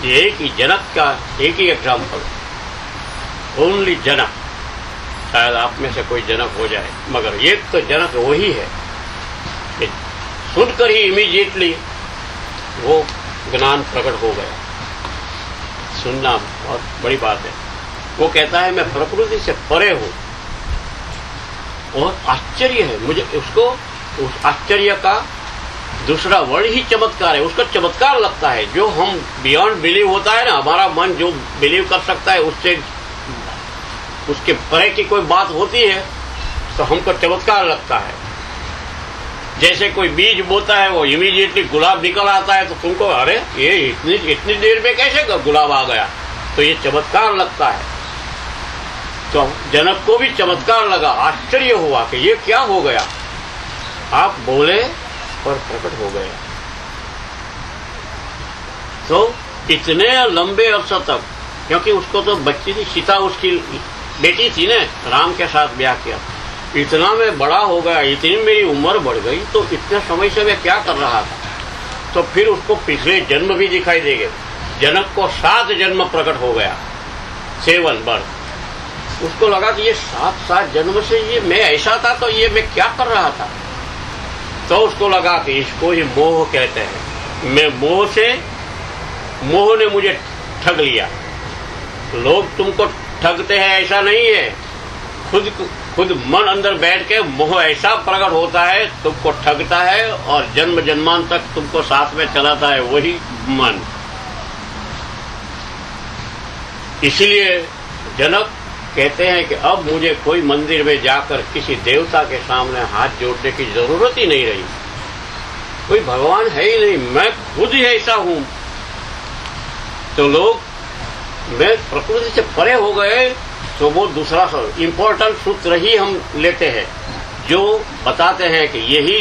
ये एक ही जनक का एक ही एग्जाम्पल, ओनली जनक। शायद आप में से कोई जनक हो जाए, मगर एक तो जनक वही है कि सुनकर ही इमीडिएटली वो ज्ञान प्रकट हो गया। सुनना बहुत बड़ी बात है। वो कहता है मैं प्रकृति से परे हूं, और आश्चर्य है मुझे उसको। उस आश्चर्य का दूसरा वर्ड ही चमत्कार है। उसका चमत्कार लगता है। जो हम बियॉन्ड बिलीव होता है ना, हमारा मन जो बिलीव कर सकता है, उससे उसके परे की कोई बात होती है तो हमको चमत्कार लगता है। जैसे कोई बीज बोता है, वो इमीडिएटली गुलाब निकल आता है, तो तुमको अरे ये इतनी देर में कैसे गुलाब आ गया, तो ये चमत्कार लगता है। तो जनक को भी चमत्कार लगा, आश्चर्य हुआ कि ये क्या हो गया। आप बोले और प्रकट हो गया। तो इतने लंबे अरसा तक, क्योंकि उसको तो बच्ची थी, सीता उसकी बेटी थी ने, राम के साथ ब्याह किया। इतना मैं बड़ा हो गया, इतनी मेरी उम्र बढ़ गई, तो इतने समय से मैं क्या कर रहा था। तो फिर उसको पिछले जन्म भी दिखाई देंगे। जनक को 7 जन्म प्रकट हो गया, 7 बर्थ। उसको लगा कि ये 7 जन्म से ये मैं ऐसा था, तो ये मैं क्या कर रहा था। तो उसको लगा कि इसको ही मोह कहते हैं। मैं मोह ने मुझे ठग लिया। लोग तुमको ठगते हैं ऐसा नहीं है, खुद मन अंदर बैठ के मोह ऐसा प्रकट होता है, तुमको ठगता है और जन्म जन्मांत तक तुमको साथ में चलाता है वही मन। इसलिए जनक कहते हैं कि अब मुझे कोई मंदिर में जाकर किसी देवता के सामने हाथ जोड़ने की जरूरत ही नहीं रही। कोई भगवान है ही नहीं, मैं खुद ही ऐसा हूं। तो लोग मैं प्रकृति से परे हो गए, तो वो दूसरा इंपॉर्टेंट सूत्र ही हम लेते हैं, जो बताते हैं कि यही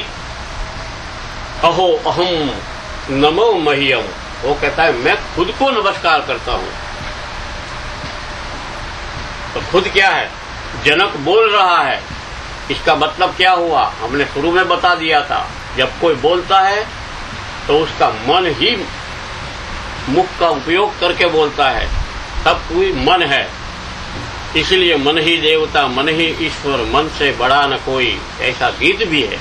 अहो अहम नमो मह्यम। वो कहता है मैं खुद को नमस्कार करता हूं। तो खुद क्या है, जनक बोल रहा है। इसका मतलब क्या हुआ, हमने शुरू में बता दिया था। जब कोई बोलता है तो उसका मन ही मुख का उपयोग करके बोलता है, तब कोई मन है। इसलिए मन ही देवता, मन ही ईश्वर, मन से बड़ा न कोई, ऐसा गीत भी है।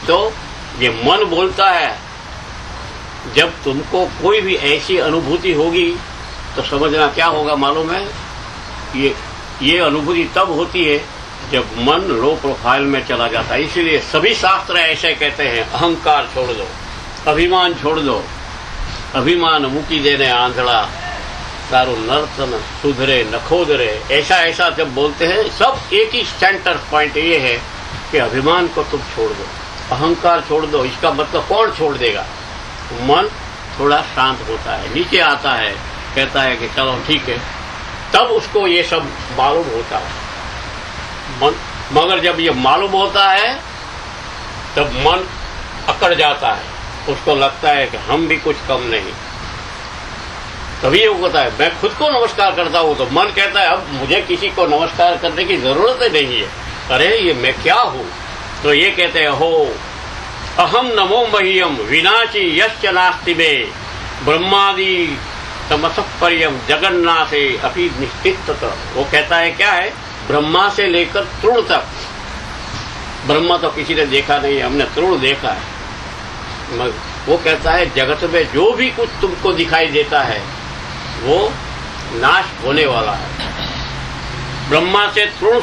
तो ये मन बोलता है। जब तुमको कोई भी ऐसी अनुभूति होगी तो समझना क्या होगा मालूम है, ये अनुभूति तब होती है जब मन लो प्रोफाइल में चला जाता है। इसीलिए सभी शास्त्र ऐसे कहते हैं, अहंकार छोड़ दो, अभिमान छोड़ दो। अभिमान मुकी देने आंधड़ा, तारो नर्तन सुधरे नखोदरे। ऐसा जब बोलते हैं, सब एक ही सेंटर पॉइंट ये है कि अभिमान को तुम छोड़ दो, अहंकार छोड़ दो। इसका मतलब कौन छोड़ देगा, मन थोड़ा शांत होता है, नीचे आता है, कहता है कि चलो ठीक है, तब उसको ये सब मालूम होता है। मगर जब ये मालूम होता है तब मन अकड़ जाता है, उसको लगता है कि हम भी कुछ कम नहीं। तभी ये होता है मैं खुद को नमस्कार करता हूं, तो मन कहता है अब मुझे किसी को नमस्कार करने की जरूरत ही नहीं है। अरे ये मैं क्या हूं। तो ये कहते हैं हो अहम नमो मह्यम विनाशी यश्च नास्ति में ब्रह्मादि तमसपर्यम जगन्नाथे अपि निश्चित। वो कहता है क्या है, ब्रह्मा से लेकर तृण तक, ब्रह्मा तो किसी ने देखा नहीं है, हमने तृण देखा है। वो कहता है जगत में जो भी कुछ तुमको दिखाई देता है वो नाश होने वाला है। ब्रह्मा से तृण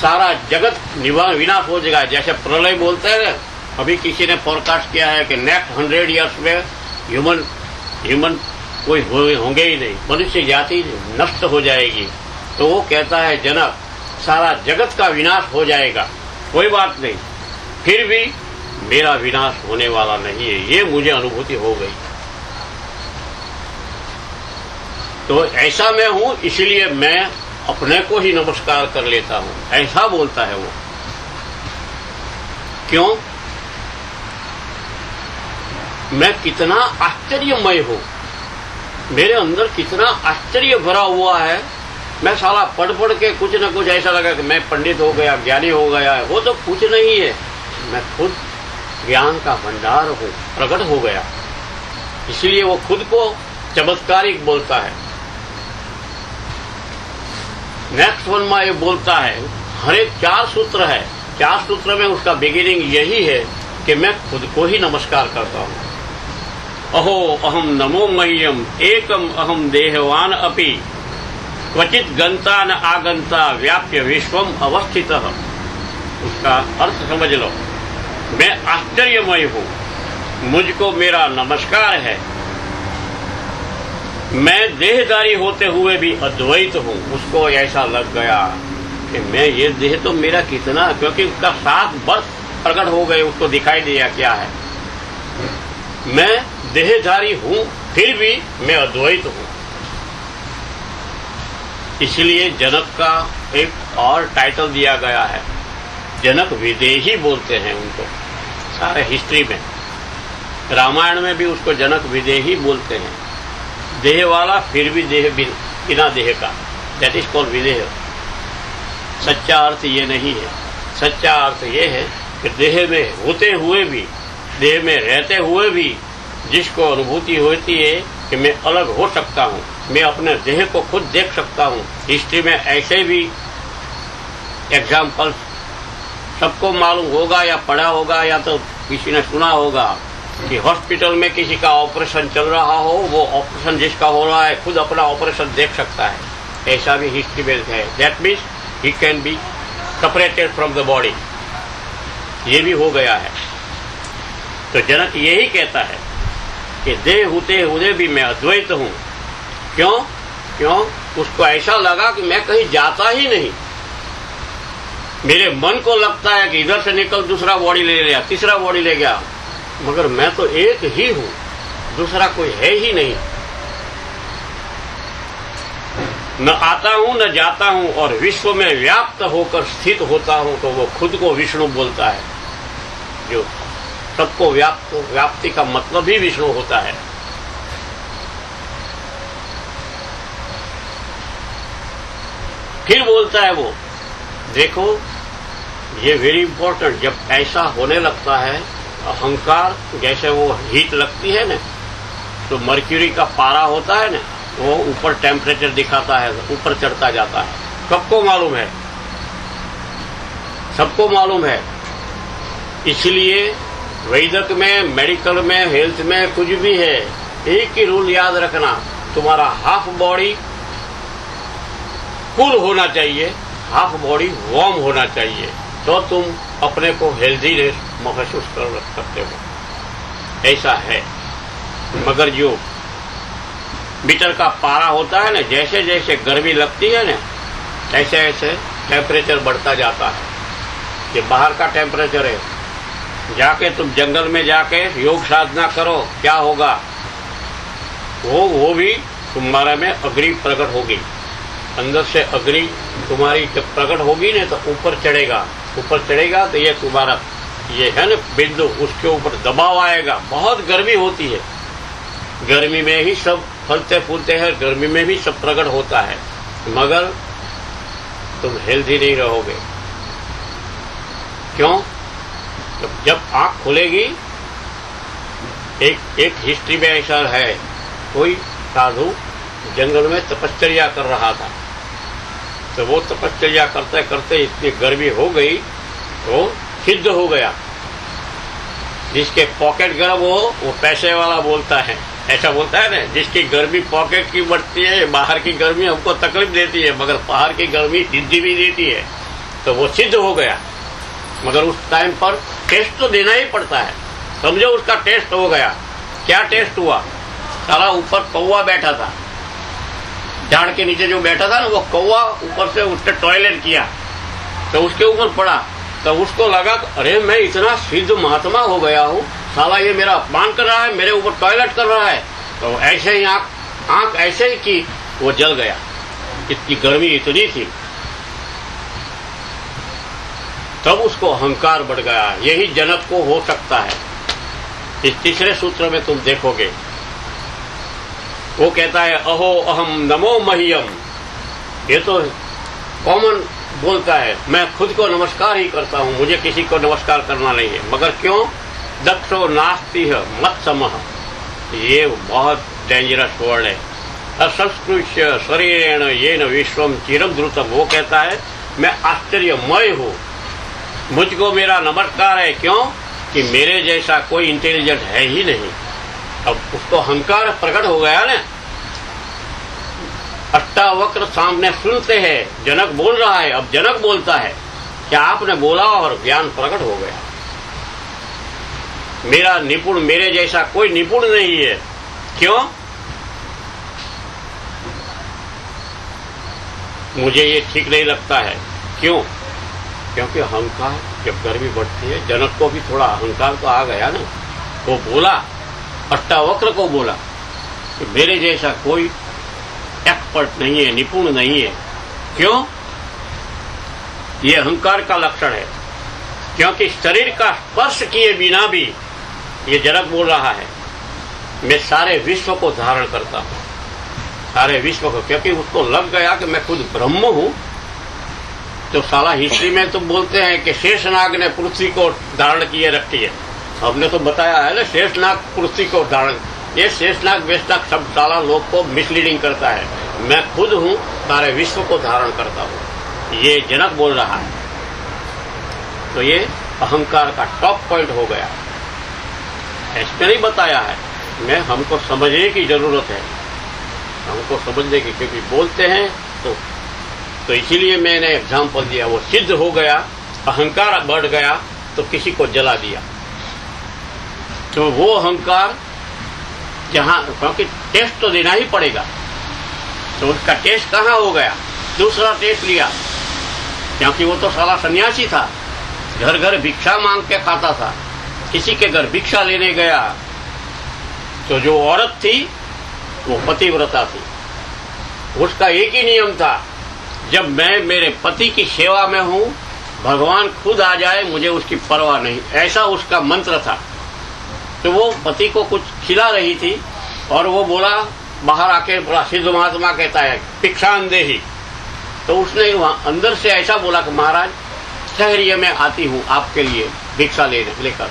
सारा जगत विनाश हो जाएगा। जैसे प्रलय बोलते हैं, अभी किसी ने फोरकास्ट किया है कि नेक्स्ट 100 ईयर्स में ह्यूमन कोई होंगे ही नहीं, मनुष्य जाति नष्ट हो जाएगी। तो वो कहता है जनक सारा जगत का विनाश हो जाएगा, कोई बात नहीं, फिर भी मेरा विनाश होने वाला नहीं है, ये मुझे अनुभूति हो गई। तो ऐसा मैं हूं, इसलिए मैं अपने को ही नमस्कार कर लेता हूं, ऐसा बोलता है वो। क्यों? मैं कितना आश्चर्यमय हूं, मेरे अंदर कितना आश्चर्य भरा हुआ है। मैं साला पढ़ पढ़ के कुछ न कुछ ऐसा लगा कि मैं पंडित हो गया, ज्ञानी हो गया है, वो तो कुछ नहीं है। मैं खुद ज्ञान का भंडार हूं, प्रकट हो गया। इसलिए वो खुद को चमत्कारिक बोलता है। नेक्स्ट वन में ये बोलता है, हर एक 4 सूत्र है, 4 सूत्र में उसका बिगिनिंग यही है कि मैं खुद को ही नमस्कार करता हूं। अहो अहम नमो मह्यम एकम अहम देहवान अपि क्वचित गंता न आगंता व्याप्य विश्वम अवस्थितः। उसका अर्थ समझ लो, मैं आश्चर्यमय हूं, मुझको मेरा नमस्कार है। मैं देहधारी होते हुए भी अद्वैत हूं। उसको ऐसा लग गया कि मैं ये देह तो मेरा कितना, क्योंकि उसका 7 वर्ष प्रकट हो गए, उसको दिखाई दिया क्या है। मैं देहधारी हूं, फिर भी मैं अद्वैत हूं। इसलिए जनक का एक और टाइटल दिया गया है, जनक विदेही बोलते हैं उनको सारे हिस्ट्री में। रामायण में भी उसको जनक विदेही बोलते हैं। देह वाला फिर भी देह बिना देह का, दैट इज कॉल्ड विदेह। सच्चा अर्थ ये नहीं है। सच्चा अर्थ ये है कि देह में होते हुए भी, देह में रहते हुए भी जिसको अनुभूति होती है कि मैं अलग हो सकता हूं, मैं अपने देह को खुद देख सकता हूं। हिस्ट्री में ऐसे भी एग्जाम्पल सबको मालूम होगा या पढ़ा होगा या तो किसी ने सुना होगा कि हॉस्पिटल में किसी का ऑपरेशन चल रहा हो, वो ऑपरेशन जिसका हो रहा है खुद अपना ऑपरेशन देख सकता है। ऐसा भी हिस्ट्री में है। That means he can be separated from the body. ये भी हो गया है। तो जनक यही कहता है कि देह होते हुए भी मैं अद्वैत हूं। क्यों? उसको ऐसा लगा कि मैं कहीं जाता ही नहीं। मेरे मन को लगता है कि इधर से निकल दूसरा बॉडी ले लिया, तीसरा बॉडी ले गया, मगर मैं तो एक ही हूं, दूसरा कोई है ही नहीं। न आता हूं न जाता हूं और विश्व में व्याप्त होकर स्थित होता हूं। तो वो खुद को विष्णु बोलता है, जो सबको व्याप्ति का मतलब ही विष्णु होता है। फिर बोलता है वो, देखो ये वेरी इंपॉर्टेंट, जब ऐसा होने लगता है अहंकार, जैसे वो हीट लगती है ना, तो मर्क्यूरी का पारा होता है ना, वो ऊपर टेम्परेचर दिखाता है, ऊपर चढ़ता जाता है। सबको मालूम है, सबको मालूम है। इसलिए वैदिक में, मेडिकल में, हेल्थ में कुछ भी है, एक ही रूल याद रखना, तुम्हारा हाफ बॉडी कूल होना चाहिए, हाफ बॉडी वार्म होना चाहिए, तो तुम अपने को हेल्दी महसूस कर सकते हो। ऐसा है। मगर जो मीटर का पारा होता है ना, जैसे जैसे गर्मी लगती है ना, ऐसे ऐसे टेम्परेचर बढ़ता जाता है। ये बाहर का टेम्परेचर है। जाके तुम जंगल में जाके योग साधना करो, क्या होगा? वो भी तुम्हारे में अग्नि प्रकट होगी। अंदर से अग्नि तुम्हारी जब प्रकट होगी ना, तो ऊपर चढ़ेगा। ऊपर चढ़ेगा तो ये तुम्हारा ये है ना बिंदु, उसके ऊपर दबाव आएगा। बहुत गर्मी होती है, गर्मी में ही सब फलते फूलते हैं, गर्मी में भी सब प्रकट होता है, मगर तुम हेल्दी नहीं रहोगे। क्यों? जब आंख खुलेगी एक हिस्ट्री में ऐसा है, कोई साधु जंगल में तपश्चर्या कर रहा था, तो वो तपश्चर्या करते करते इतनी गर्मी हो गई तो सिद्ध हो गया। जिसके पॉकेट गर्म हो वो पैसे वाला बोलता है, ऐसा बोलता है ना, जिसकी गर्मी पॉकेट की बढ़ती है, बाहर की गर्मी हमको तकलीफ देती है, मगर बाहर की गर्मी सिद्धि भी देती है, तो वो सिद्ध हो गया। मगर उस टाइम पर टेस्ट तो देना ही पड़ता है। समझो उसका टेस्ट हो गया। क्या टेस्ट हुआ? साला ऊपर कौवा बैठा था, झाड़ के नीचे जो बैठा था ना, वो कौवा ऊपर से उसने टॉयलेट किया तो उसके ऊपर पड़ा, तो उसको लगा अरे मैं इतना सिद्ध महात्मा हो गया हूँ, साला ये मेरा अपमान कर रहा है, मेरे ऊपर टॉयलेट कर रहा है। तो ऐसे ही आंख ऐसे ही की, वो जल गया, इतनी गर्मी इतनी थी। तब उसको अहंकार बढ़ गया। यही जनक को हो सकता है। इस तीसरे सूत्र में तुम देखोगे, वो कहता है अहो अहम नमो मह्यम। ये तो कॉमन बोलता है, मैं खुद को नमस्कार ही करता हूं, मुझे किसी को नमस्कार करना नहीं है। मगर क्यों? दक्षो नास्ति मत समः, ये बहुत डेंजरस वर्ड है। असंस्कृत्य शरीरेण येन विश्वम चिरम द्रुतम। वो कहता है मैं आश्चर्यमय हूं, मुझको मेरा नमस्कार है। क्यों? कि मेरे जैसा कोई इंटेलिजेंट है ही नहीं। अब उसको अहंकार प्रकट हो गया ना। अष्टावक्र सामने सुनते हैं, जनक बोल रहा है, अब जनक बोलता है क्या आपने बोला और ज्ञान प्रकट हो गया। मेरा निपुण, मेरे जैसा कोई निपुण नहीं है। क्यों? मुझे ये ठीक नहीं लगता है। क्यों? क्योंकि अहंकार जब गर्मी बढ़ती है, जनक को भी थोड़ा अहंकार तो आ गया ना। वो बोला, अष्टावक्र को बोला कि मेरे जैसा कोई एक्सपर्ट नहीं है, निपुण नहीं है। क्यों? ये अहंकार का लक्षण है। क्योंकि शरीर का स्पर्श किए बिना भी, ये जनक बोल रहा है, मैं सारे विश्व को धारण करता हूं, सारे विश्व को। क्योंकि उसको लग गया कि मैं खुद ब्रह्म हूं। तो साला हिस्ट्री में तो बोलते हैं कि शेषनाग ने पृथ्वी को धारण किए रखी है। हमने तो बताया है ना, शेषनाग पृथ्वी को धारण। ये शेषनाग वेषनाग सब साला लोग को मिसलीडिंग करता है। मैं खुद हूं, सारे विश्व को धारण करता हूं, ये जनक बोल रहा है। तो ये अहंकार का टॉप पॉइंट हो गया। इसमें नहीं बताया है, मैं हमको समझने की जरूरत है, हमको समझने की, क्योंकि बोलते हैं तो इसीलिए मैंने एग्जाम्पल दिया। वो सिद्ध हो गया, अहंकार बढ़ गया तो किसी को जला दिया। तो वो अहंकार जहां, क्योंकि टेस्ट तो देना ही पड़ेगा, तो उसका टेस्ट कहां हो गया? दूसरा टेस्ट लिया। क्योंकि वो तो साला सन्यासी था, घर घर भिक्षा मांग के खाता था। किसी के घर भिक्षा लेने गया तो जो औरत थी वो पतिव्रता थी। उसका एक ही नियम था, जब मैं मेरे पति की सेवा में हूं, भगवान खुद आ जाए मुझे उसकी परवाह नहीं, ऐसा उसका मंत्र था। तो वो पति को कुछ खिला रही थी और वो बोला, बाहर आके बोला, सिद्ध महात्मा कहता है भिक्षांदेही। तो उसने वहां अंदर से ऐसा बोला कि महाराज ठहरिए, मैं आती हूं आपके लिए भिक्षा लेकर।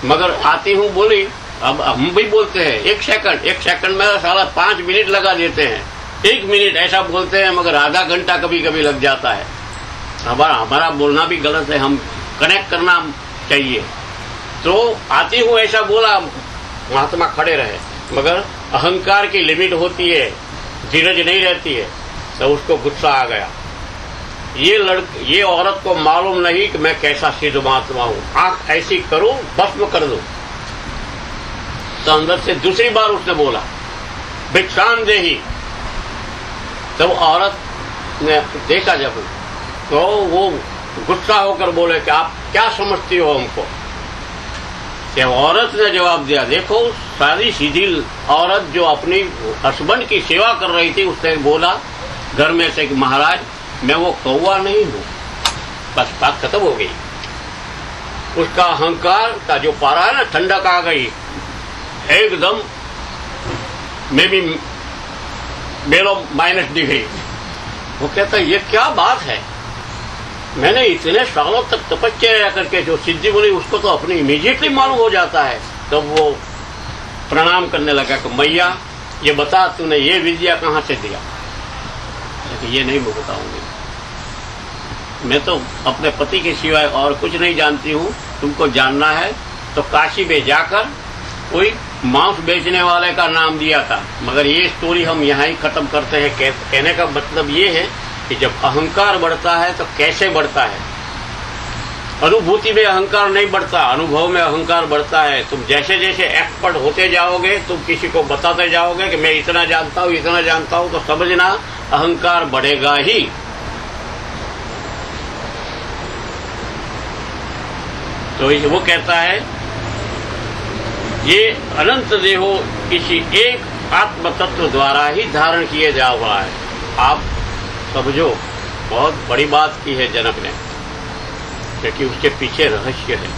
मगर आती हूं बोली। अब हम भी बोलते हैं एक सेकंड में साला 5 मिनट लगा देते हैं, 1 मिनट ऐसा बोलते हैं, मगर आधा घंटा कभी कभी लग जाता है। हमारा बोलना भी गलत है, हम कनेक्ट करना चाहिए। तो आती हूं ऐसा बोला, महात्मा खड़े रहे, मगर अहंकार की लिमिट होती है, धीरज नहीं रहती है, तो उसको गुस्सा आ गया। ये औरत को मालूम नहीं कि मैं कैसा सिद्ध महात्मा हूं, आंख ऐसी करूं भस्म कर दूं। तो अंदर से दूसरी बार उसने बोला भिक्षांदेही। तब औरत ने देखा जब, तो वो गुस्सा होकर बोले कि आप क्या समझती हो हमको। तो औरत ने जवाब दिया, देखो सारी सीधी औरत जो अपनी हस्बैंड की सेवा कर रही थी, उसने बोला घर में से कि महाराज मैं वो कौवा नहीं हूं। बस बात खत्म हो गई। उसका अहंकार का जो पारा है ना, ठंडक आ गई एकदम, में भी मेलो -डिग्री। वो कहता ये क्या बात है, मैंने इतने सालों तक तपस्या करके जो सिद्धि बोली, उसको तो अपनी इमीडिएटली मालूम हो जाता है। तब वो प्रणाम करने लगा कि मैया ये बता तूने ये विद्या कहाँ से दिया। ये नहीं मैं बताऊंगी, मैं तो अपने पति के सिवाय और कुछ नहीं जानती हूँ, तुमको जानना है तो काशी में जाकर कोई मांस बेचने वाले का नाम दिया था। मगर ये स्टोरी हम यहाँ ही खत्म करते हैं। कहने का मतलब ये है कि जब अहंकार बढ़ता है तो कैसे बढ़ता है। अनुभूति में अहंकार नहीं बढ़ता, अनुभव में अहंकार बढ़ता है। तुम जैसे जैसे एक्सपर्ट होते जाओगे, तुम किसी को बताते जाओगे कि मैं इतना जानता हूँ इतना जानता हूँ, तो समझना अहंकार बढ़ेगा ही। तो वो कहता है ये अनंत देहो किसी एक आत्म तत्व द्वारा ही धारण किए जा रहा है। आप समझो, बहुत बड़ी बात की है जनक ने, क्योंकि उसके पीछे रहस्य है।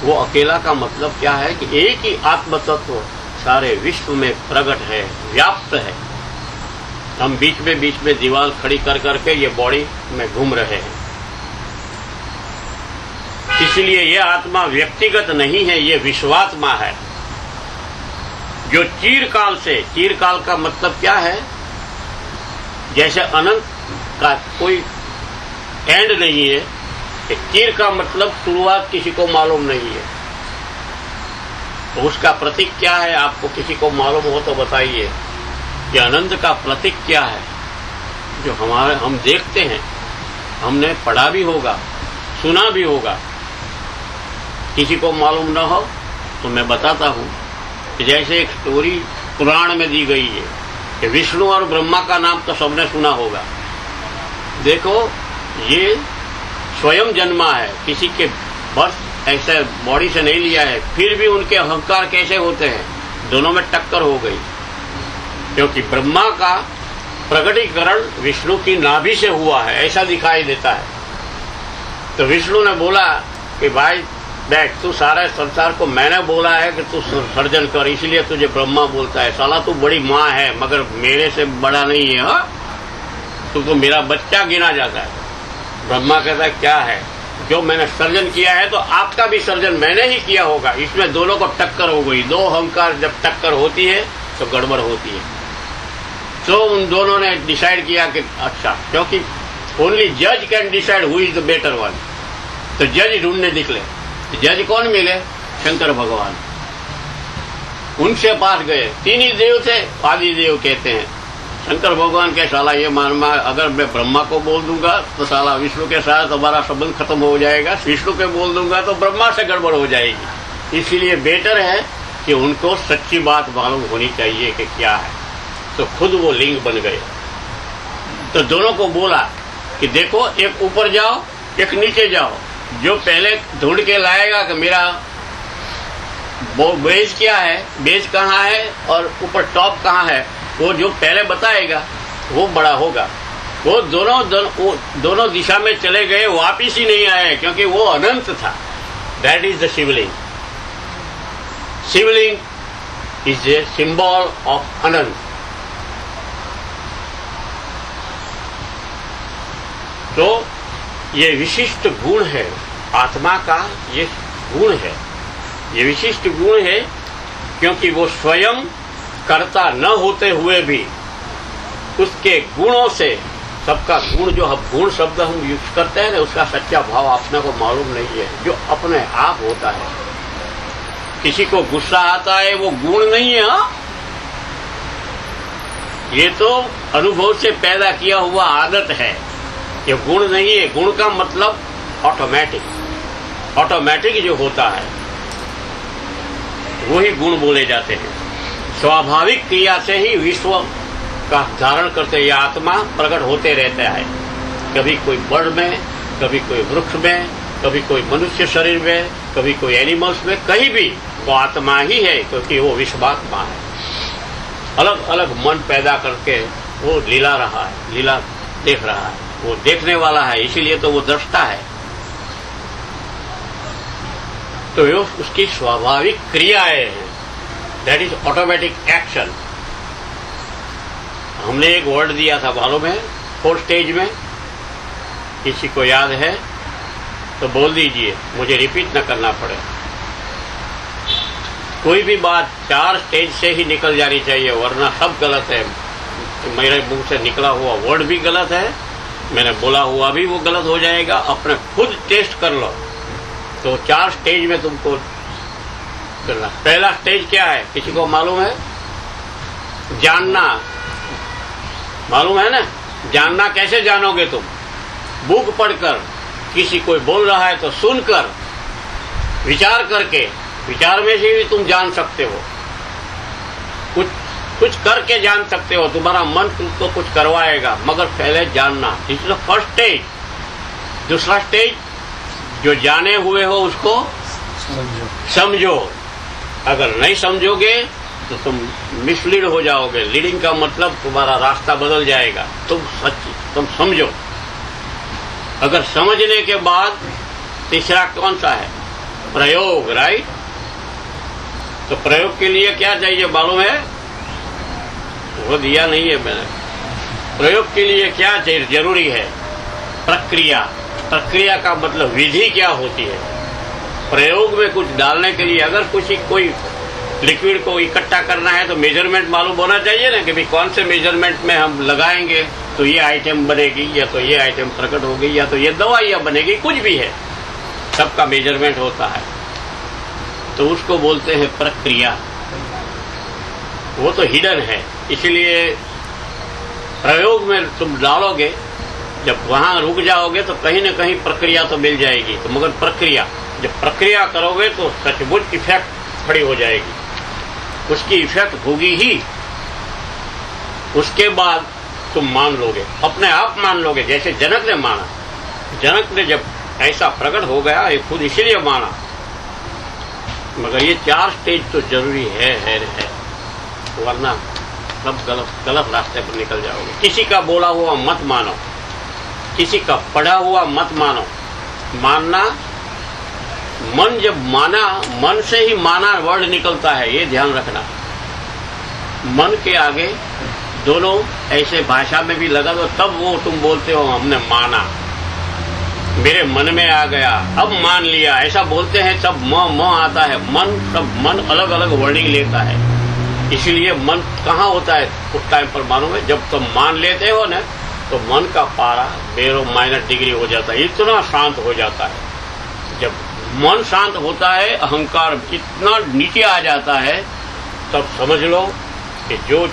वो अकेला का मतलब क्या है कि एक ही आत्म तत्व सारे विश्व में प्रकट है, व्याप्त है। हम बीच में दीवार खड़ी कर करके ये बॉडी में घूम रहे हैं। इसलिए ये आत्मा व्यक्तिगत नहीं है, ये विश्वात्मा है, जो चिरकाल से, चिरकाल का मतलब क्या है, जैसे अनंत का कोई एंड नहीं है, चिर का मतलब शुरुआत किसी को मालूम नहीं है। तो उसका प्रतीक क्या है, आपको किसी को मालूम हो तो बताइए कि अनंत का प्रतीक क्या है, जो हम देखते हैं, हमने पढ़ा भी होगा, सुना भी होगा। किसी को मालूम न हो तो मैं बताता हूं कि जैसे एक स्टोरी पुराण में दी गई है कि विष्णु और ब्रह्मा का नाम तो सबने सुना होगा। देखो, ये स्वयं जन्मा है, किसी के बर्थ ऐसे बॉडी से नहीं लिया है, फिर भी उनके अहंकार कैसे होते हैं, दोनों में टक्कर हो गई। क्योंकि ब्रह्मा का प्रकटीकरण विष्णु की नाभि से हुआ है, ऐसा दिखाई देता है। तो विष्णु ने बोला कि भाई देख, तू सारे संसार को मैंने बोला है कि तू सर्जन कर, इसलिए तुझे ब्रह्मा बोलता है। साला तू बड़ी माँ है मगर मेरे से बड़ा नहीं है, हा? तू तो मेरा बच्चा गिना जाता है। ब्रह्मा कहता है क्या है, जो मैंने सर्जन किया है तो आपका भी सर्जन मैंने ही किया होगा। इसमें दोनों को टक्कर हो गई। दो अहंकार जब टक्कर होती है तो गड़बड़ होती है। तो उन दोनों ने डिसाइड किया कि अच्छा, क्योंकि ओनली जज can decide who is the better one. तो जज ढूंढने निकले। जज कौन मिले? शंकर भगवान। उनसे पास गए। तीन ही देव थे, आदि देव कहते हैं। शंकर भगवान के साला ये मानमा, अगर मैं ब्रह्मा को बोल दूंगा तो साला विष्णु के साथ हमारा संबंध खत्म हो जाएगा, विष्णु के बोल दूंगा तो ब्रह्मा से गड़बड़ हो जाएगी। इसलिए बेटर है कि उनको सच्ची बात मालूम होनी चाहिए कि क्या है। तो खुद वो लिंग बन गए। तो दोनों को बोला कि देखो, एक ऊपर जाओ, एक नीचे जाओ। जो पहले ढूंढ के लाएगा कि मेरा बेस क्या है, बेस कहाँ है और ऊपर टॉप कहाँ है, वो जो पहले बताएगा वो बड़ा होगा। वो दोनों दिशा में चले गए, वापिस ही नहीं आए, क्योंकि वो अनंत था। That is the Shivling. Shivling is a symbol of अनंत। तो ये विशिष्ट गुण है आत्मा का, ये गुण है, ये विशिष्ट गुण है, क्योंकि वो स्वयं कर्ता न होते हुए भी उसके गुणों से, सबका गुण, जो हम गुण शब्द हम यूज करते हैं ना, उसका सच्चा भाव अपने को मालूम नहीं है, जो अपने आप होता है। किसी को गुस्सा आता है, वो गुण नहीं है, हा? ये तो अनुभव से पैदा किया हुआ आदत है, ये गुण नहीं है। गुण का मतलब ऑटोमेटिक, ऑटोमेटिक जो होता है वही गुण बोले जाते हैं। स्वाभाविक क्रिया से ही विश्व का धारण करते ये आत्मा प्रकट होते रहता है। कभी कोई बर्ड में, कभी कोई वृक्ष में, कभी कोई मनुष्य शरीर में, कभी कोई एनिमल्स में, कहीं भी वो आत्मा ही है, क्योंकि वो विश्वात्मा है। अलग अलग मन पैदा करके वो लीला रहा है, लीला देख रहा है, वो देखने वाला है, इसीलिए तो वो दृष्टा है। तो ये उसकी स्वाभाविक क्रियाएं हैं, दैट इज ऑटोमेटिक एक्शन। हमने एक वर्ड दिया था मालूम है 4 स्टेज में, किसी को याद है तो बोल दीजिए, मुझे रिपीट न करना पड़े। कोई भी बात 4 स्टेज से ही निकल जानी चाहिए, वरना सब गलत है। मेरे मुंह से निकला हुआ वर्ड भी गलत है, मैंने बोला हुआ भी वो गलत हो जाएगा। अपने खुद टेस्ट कर लो। तो 4 स्टेज में तुमको करना। पहला स्टेज क्या है, किसी को मालूम है? जानना। मालूम है ना? जानना कैसे जानोगे तुम? बुक पढ़कर, किसी कोई बोल रहा है तो सुनकर, विचार करके। विचार में से भी तुम जान सकते हो, कुछ करके जान सकते हो। तुम्हारा मन तुमको कुछ करवाएगा, मगर पहले जानना। This is the first stage. दूसरा स्टेज, जो जाने हुए हो उसको समझो। अगर नहीं समझोगे तो तुम मिसलीड हो जाओगे। लीडिंग का मतलब तुम्हारा रास्ता बदल जाएगा। तुम समझो। अगर समझने के बाद तीसरा कौन सा है? प्रयोग, राइट? तो प्रयोग के लिए क्या चाहिए मालूम है? वो दिया नहीं है मैंने। प्रयोग के लिए क्या चाहिए, जरूरी है? प्रक्रिया। प्रक्रिया का मतलब विधि क्या होती है? प्रयोग में कुछ डालने के लिए अगर कोई लिक्विड को इकट्ठा करना है तो मेजरमेंट मालूम होना चाहिए ना, कि भाई कौन से मेजरमेंट में हम लगाएंगे तो ये आइटम बनेगी, या तो ये आइटम प्रकट होगी, या तो ये दवाइयां बनेगी। कुछ भी है, सबका मेजरमेंट होता है। तो उसको बोलते हैं प्रक्रिया। वो तो हिडन है, इसलिए प्रयोग में तुम डालोगे, जब वहां रुक जाओगे तो कहीं न कहीं प्रक्रिया तो मिल जाएगी। तो मगर प्रक्रिया, जब प्रक्रिया करोगे तो सचमुच इफेक्ट खड़ी हो जाएगी। उसकी इफेक्ट होगी ही, उसके बाद तुम मान लोगे, अपने आप मान लोगे। जैसे जनक ने माना। जनक ने जब ऐसा प्रकट हो गया, ये खुद इसीलिए माना। मगर ये 4 स्टेज तो जरूरी है, वरना सब गलत रास्ते पर निकल जाओगे। किसी का बोला हुआ मत मानो, किसी का पढ़ा हुआ मत मानो। मानना, मन जब माना, मन से ही माना वर्ड निकलता है, ये ध्यान रखना। मन के आगे दोनों ऐसे भाषा में भी लगा दो, तब वो तुम बोलते हो हमने माना, मेरे मन में आ गया, अब मान लिया, ऐसा बोलते हैं। तब म आता है। मन अलग अलग वर्डिंग लेता है। इसीलिए मन कहाँ होता है उस टाइम पर मालूम है? जब तुम मान लेते हो ना, तो मन का पारा 0 डिग्री हो जाता है, इतना शांत हो जाता है। जब मन शांत होता है, अहंकार इतना नीचे आ जाता है, तब समझ लो कि जो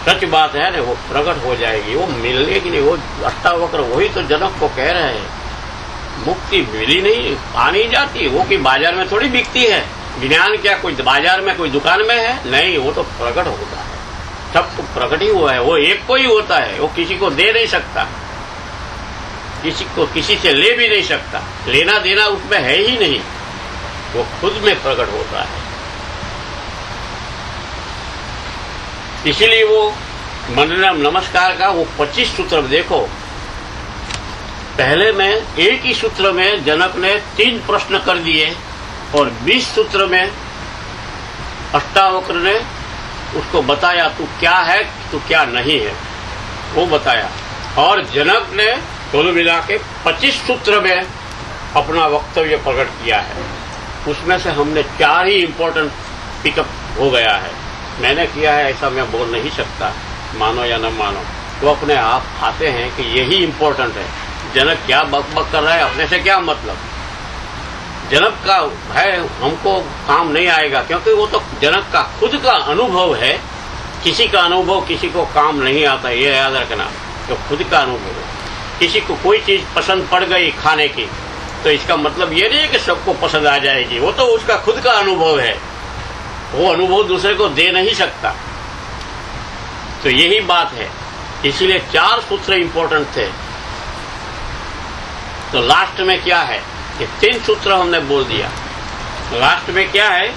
सच बात है ना वो प्रकट हो जाएगी। वो मिलने की नहीं, वो अष्टावक्र वही तो जनक को कह रहे हैं। मुक्ति मिली नहीं, आ नहीं जाती, वो कि बाजार में थोड़ी बिकती है। ज्ञान क्या कोई बाजार में, कोई दुकान में है? नहीं, वो तो प्रकट होता है। सब तो प्रकट ही हुआ है। वो एक को ही होता है, वो किसी को दे नहीं सकता, किसी से ले भी नहीं सकता। लेना देना उसमें है ही नहीं, वो खुद में प्रकट होता है। इसीलिए वो मंडनम नमस्कार का वो 25 सूत्र देखो। पहले में एक ही सूत्र में जनक ने 3 प्रश्न कर दिए, और 20 सूत्र में अष्टावक्र ने उसको बताया तू क्या है, तू क्या नहीं है, वो बताया। और जनक ने दोनों मिला के 25 सूत्र में अपना वक्तव्य प्रकट किया है। उसमें से हमने 4 ही इम्पोर्टेंट पिकअप हो गया है। मैंने किया है ऐसा मैं बोल नहीं सकता, मानो या न मानो। तो अपने आप आते हैं कि यही इम्पोर्टेंट है। जनक क्या बक कर रहा है, अपने से क्या मतलब? जनक का है हमको काम नहीं आएगा, क्योंकि वो तो जनक का खुद का अनुभव है। किसी का अनुभव किसी को काम नहीं आता, ये याद रखना। तो खुद का अनुभव है। किसी को कोई चीज पसंद पड़ गई खाने की, तो इसका मतलब ये नहीं है कि सबको पसंद आ जाएगी। वो तो उसका खुद का अनुभव है, वो अनुभव दूसरे को दे नहीं सकता। तो यही बात है, इसीलिए 4 सूत्र इंपॉर्टेंट थे। तो लास्ट में क्या है, ये 3 सूत्र हमने बोल दिया। लास्ट में क्या है?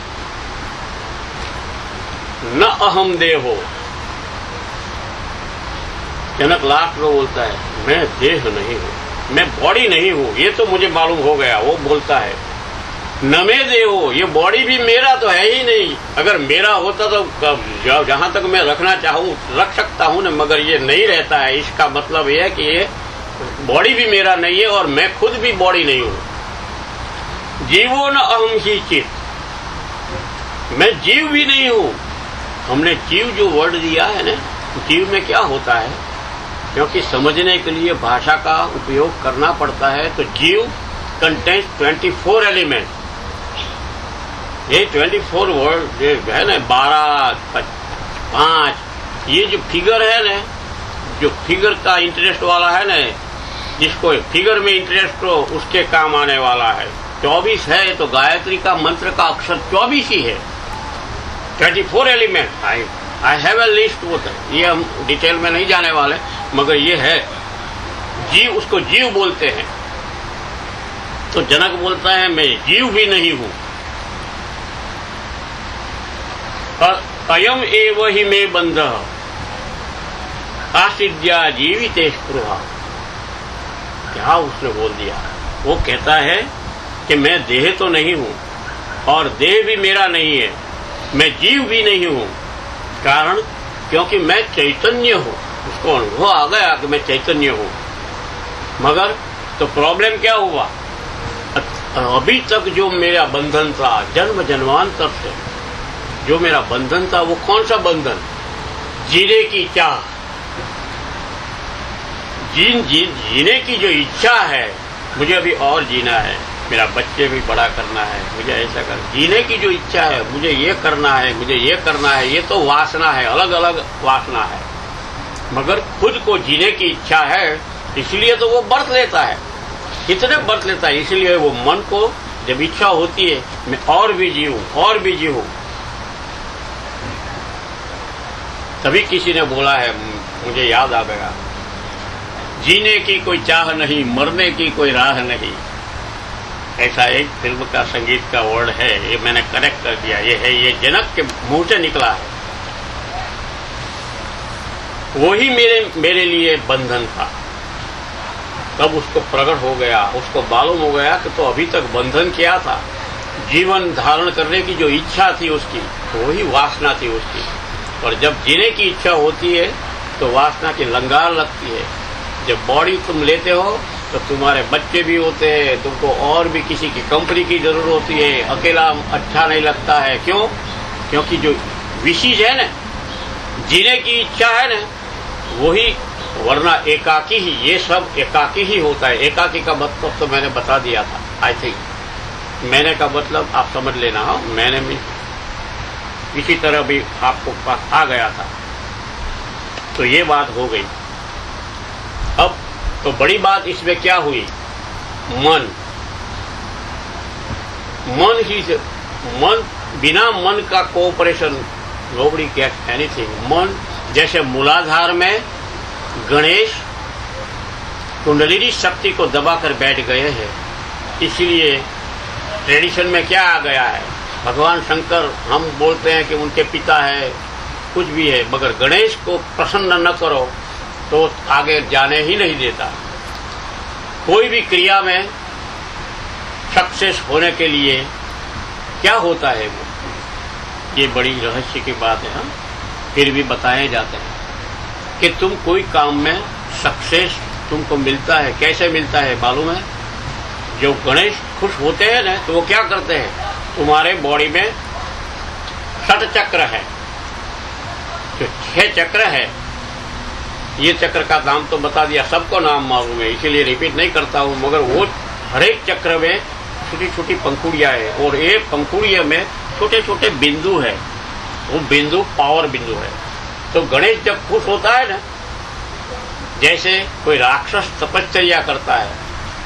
न अहम देहो। जनक लास्ट में बोलता है मैं देह नहीं हूं, मैं बॉडी नहीं हूं, ये तो मुझे मालूम हो गया। वो बोलता है न मैं देहो, ये बॉडी भी मेरा तो है ही नहीं। अगर मेरा होता तो जहां तक मैं रखना चाहूं रख सकता हूं ना, मगर ये नहीं रहता है। इसका मतलब यह है कि ये बॉडी भी मेरा नहीं है और मैं खुद भी बॉडी नहीं हूं। जीवो न अहम ही चित, मैं जीव भी नहीं हूं। हमने जीव जो वर्ड दिया है ना, जीव में क्या होता है, क्योंकि समझने के लिए भाषा का उपयोग करना पड़ता है, तो जीव कंटेन्स 24 एलिमेंट। ये 24 वर्ड है ना, 12, 5, ये जो फिगर है ना, जो फिगर का इंटरेस्ट वाला है ना, जिसको फिगर में इंटरेस्ट हो उसके काम आने वाला है। 24 है तो गायत्री का मंत्र का अक्षर 24 ही है। 24 element. I have a list. वो ये हम डिटेल में नहीं जाने वाले, मगर ये है जीव, उसको जीव बोलते हैं। तो जनक बोलता है मैं जीव भी नहीं हूं। अयम एव ही मे बंध आसिद्या जीविते स्पृहा। क्या उसने बोल दिया? वो कहता है कि मैं देह तो नहीं हूं और देह भी मेरा नहीं है, मैं जीव भी नहीं हूं। कारण क्योंकि मैं चैतन्य हूं। उसको अनुभव आ गया कि मैं चैतन्य हूं। मगर तो प्रॉब्लम क्या हुआ? अभी तक जो मेरा बंधन था, जन्म जन्मांतर से जो मेरा बंधन था, वो कौन सा बंधन? जीने की चाह, जीने की जो इच्छा है, मुझे अभी और जीना है, मेरा बच्चे भी बड़ा करना है, मुझे ऐसा कर, जीने की जो इच्छा है, मुझे ये करना है, मुझे ये करना है, ये तो वासना है, अलग अलग वासना है। मगर खुद को जीने की इच्छा है, इसलिए तो वो बर्थ लेता है। कितने बर्थ लेता है? इसलिए वो मन को जब इच्छा होती है मैं और भी जीऊं, और भी जीऊं। तभी किसी ने बोला है, मुझे याद आ गया, जीने की कोई चाह नहीं, मरने की कोई राह नहीं। ऐसा एक फिल्म का संगीत का वर्ड है, ये मैंने करेक्ट कर दिया। ये है, ये जनक के मुंह से निकला है। वही मेरे लिए बंधन था। तब उसको प्रकट हो गया, उसको मालूम हो गया कि तो अभी तक बंधन क्या था। जीवन धारण करने की जो इच्छा थी उसकी, तो वही वासना थी उसकी। और जब जीने की इच्छा होती है तो वासना की लंगार लगती है। जब बॉडी तुम लेते हो तो तुम्हारे बच्चे भी होते हैं, तुमको और भी किसी की कंपनी की जरूरत होती है, अकेला अच्छा नहीं लगता है। क्यों? क्योंकि जो विशेष है ना, जीने की इच्छा है ना, वही, वरना एकाकी ही, ये सब एकाकी ही होता है। एकाकी का मतलब तो मैंने बता दिया था, आई थिंक। मैंने का मतलब आप समझ लेना। हो, मैंने भी इसी तरह भी आपको पास आ गया था। तो ये बात हो गई। अब तो बड़ी बात इसमें क्या हुई? मन ही, मन बिना मन का कोऑपरेशन नोबडी गेट एनीथिंग। मन जैसे मूलाधार में गणेश कुंडलिनी शक्ति को दबाकर बैठ गए हैं, इसलिए ट्रेडिशन में क्या आ गया है? भगवान शंकर, हम बोलते हैं कि उनके पिता है, कुछ भी है, मगर गणेश को प्रसन्न न करो तो आगे जाने ही नहीं देता। कोई भी क्रिया में सक्सेस होने के लिए क्या होता है वो, ये बड़ी रहस्य की बात है। हम फिर भी बताए जाते हैं कि तुम कोई काम में सक्सेस तुमको मिलता है। कैसे मिलता है मालूम है? जो गणेश खुश होते हैं ना, तो वो क्या करते हैं? तुम्हारे बॉडी में 6 चक्र है, जो 6 चक्र है, ये चक्र का नाम तो बता दिया, सबको नाम मालूम है, इसीलिए रिपीट नहीं करता हूं। मगर वो हर एक चक्र में छोटी छोटी पंखुड़ियां है, और एक पंखुड़िया में छोटे छोटे बिंदु है। वो बिंदु पावर बिंदु है। तो गणेश जब खुश होता है ना, जैसे कोई राक्षस तपश्चर्या करता है,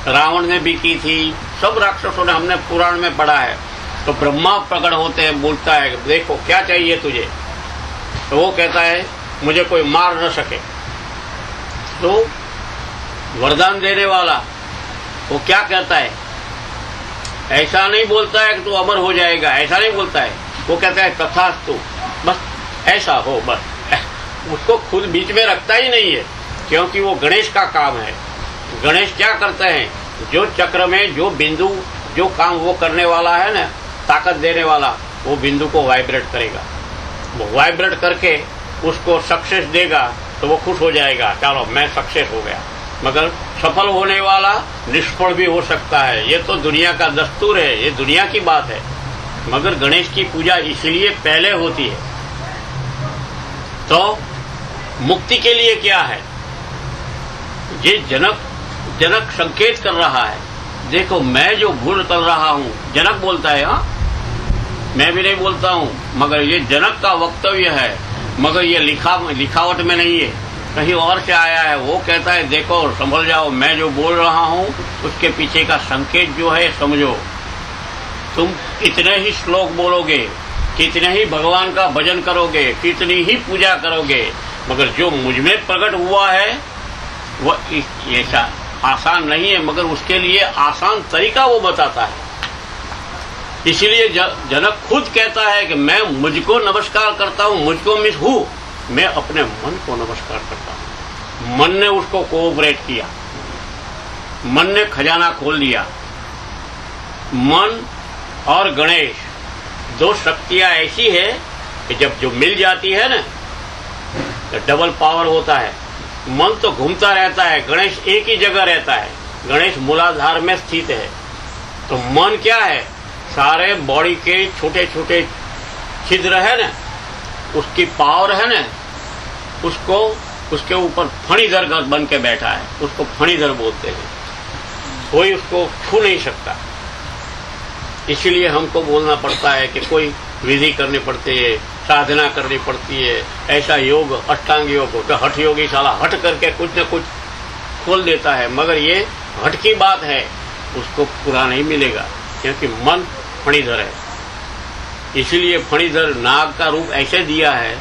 रावण ने भी की थी, सब राक्षसों ने, हमने पुराण में पढ़ा है। तो ब्रह्मा प्रकट होते हैं, बोलता है देखो क्या चाहिए तुझे? तो वो कहता है मुझे कोई मार न सके। तो वरदान देने वाला वो क्या कहता है? ऐसा नहीं बोलता है कि तू अमर हो जाएगा, ऐसा नहीं बोलता है। वो कहता है तथास्तु, बस ऐसा हो, बस। उसको खुद बीच में रखता ही नहीं है, क्योंकि वो गणेश का काम है। गणेश क्या करते हैं? जो चक्र में जो बिंदु, जो काम वो करने वाला है ना, ताकत देने वाला, वो बिंदु को वाइब्रेट करेगा। वो वाइब्रेट करके उसको सक्सेस देगा, तो वो खुश हो जाएगा, चलो मैं सक्सेस हो गया। मगर सफल होने वाला निष्फल भी हो सकता है। ये तो दुनिया का दस्तूर है, ये दुनिया की बात है। मगर गणेश की पूजा इसलिए पहले होती है। तो मुक्ति के लिए क्या है? ये जनक संकेत कर रहा है, देखो मैं जो भूल कर रहा हूं, जनक बोलता है, हाँ मैं भी नहीं बोलता हूं, मगर ये जनक का वक्तव्य है, मगर ये लिखावट में नहीं है, कहीं और से आया है। वो कहता है देखो संभल जाओ, मैं जो बोल रहा हूं उसके पीछे का संकेत जो है समझो। तुम कितने ही श्लोक बोलोगे, कितने ही भगवान का भजन करोगे, कितनी ही पूजा करोगे, मगर जो मुझ में प्रकट हुआ है वह ऐसा आसान नहीं है, मगर उसके लिए आसान तरीका वो बताता है। इसलिए जनक खुद कहता है कि मैं मुझको नमस्कार करता हूं, मुझको मिस हूं, मैं अपने मन को नमस्कार करता हूं। मन ने उसको कोऑपरेट किया, मन ने खजाना खोल दिया। मन और गणेश दो शक्तियां ऐसी है कि जब जो मिल जाती है ना तो डबल पावर होता है। मन तो घूमता रहता है, गणेश एक ही जगह रहता है, गणेश मूलाधार में स्थित है। तो मन क्या है? सारे बॉडी के छोटे छोटे छिद्र है ना, उसकी पावर है ना, उसको उसके ऊपर फणीधर बन के बैठा है, उसको फणीधर बोलते हैं। कोई उसको छू नहीं सकता। इसीलिए हमको बोलना पड़ता है कि कोई विधि करनी पड़ती है, साधना करनी पड़ती है, ऐसा योग अष्टांग योग हो। तो हठ योगी साला हट करके कुछ न कुछ खोल देता है, मगर ये हट की बात है, उसको पूरा नहीं मिलेगा, क्योंकि मन फणीधर है। इसलिए फणीधर नाग का रूप ऐसे दिया है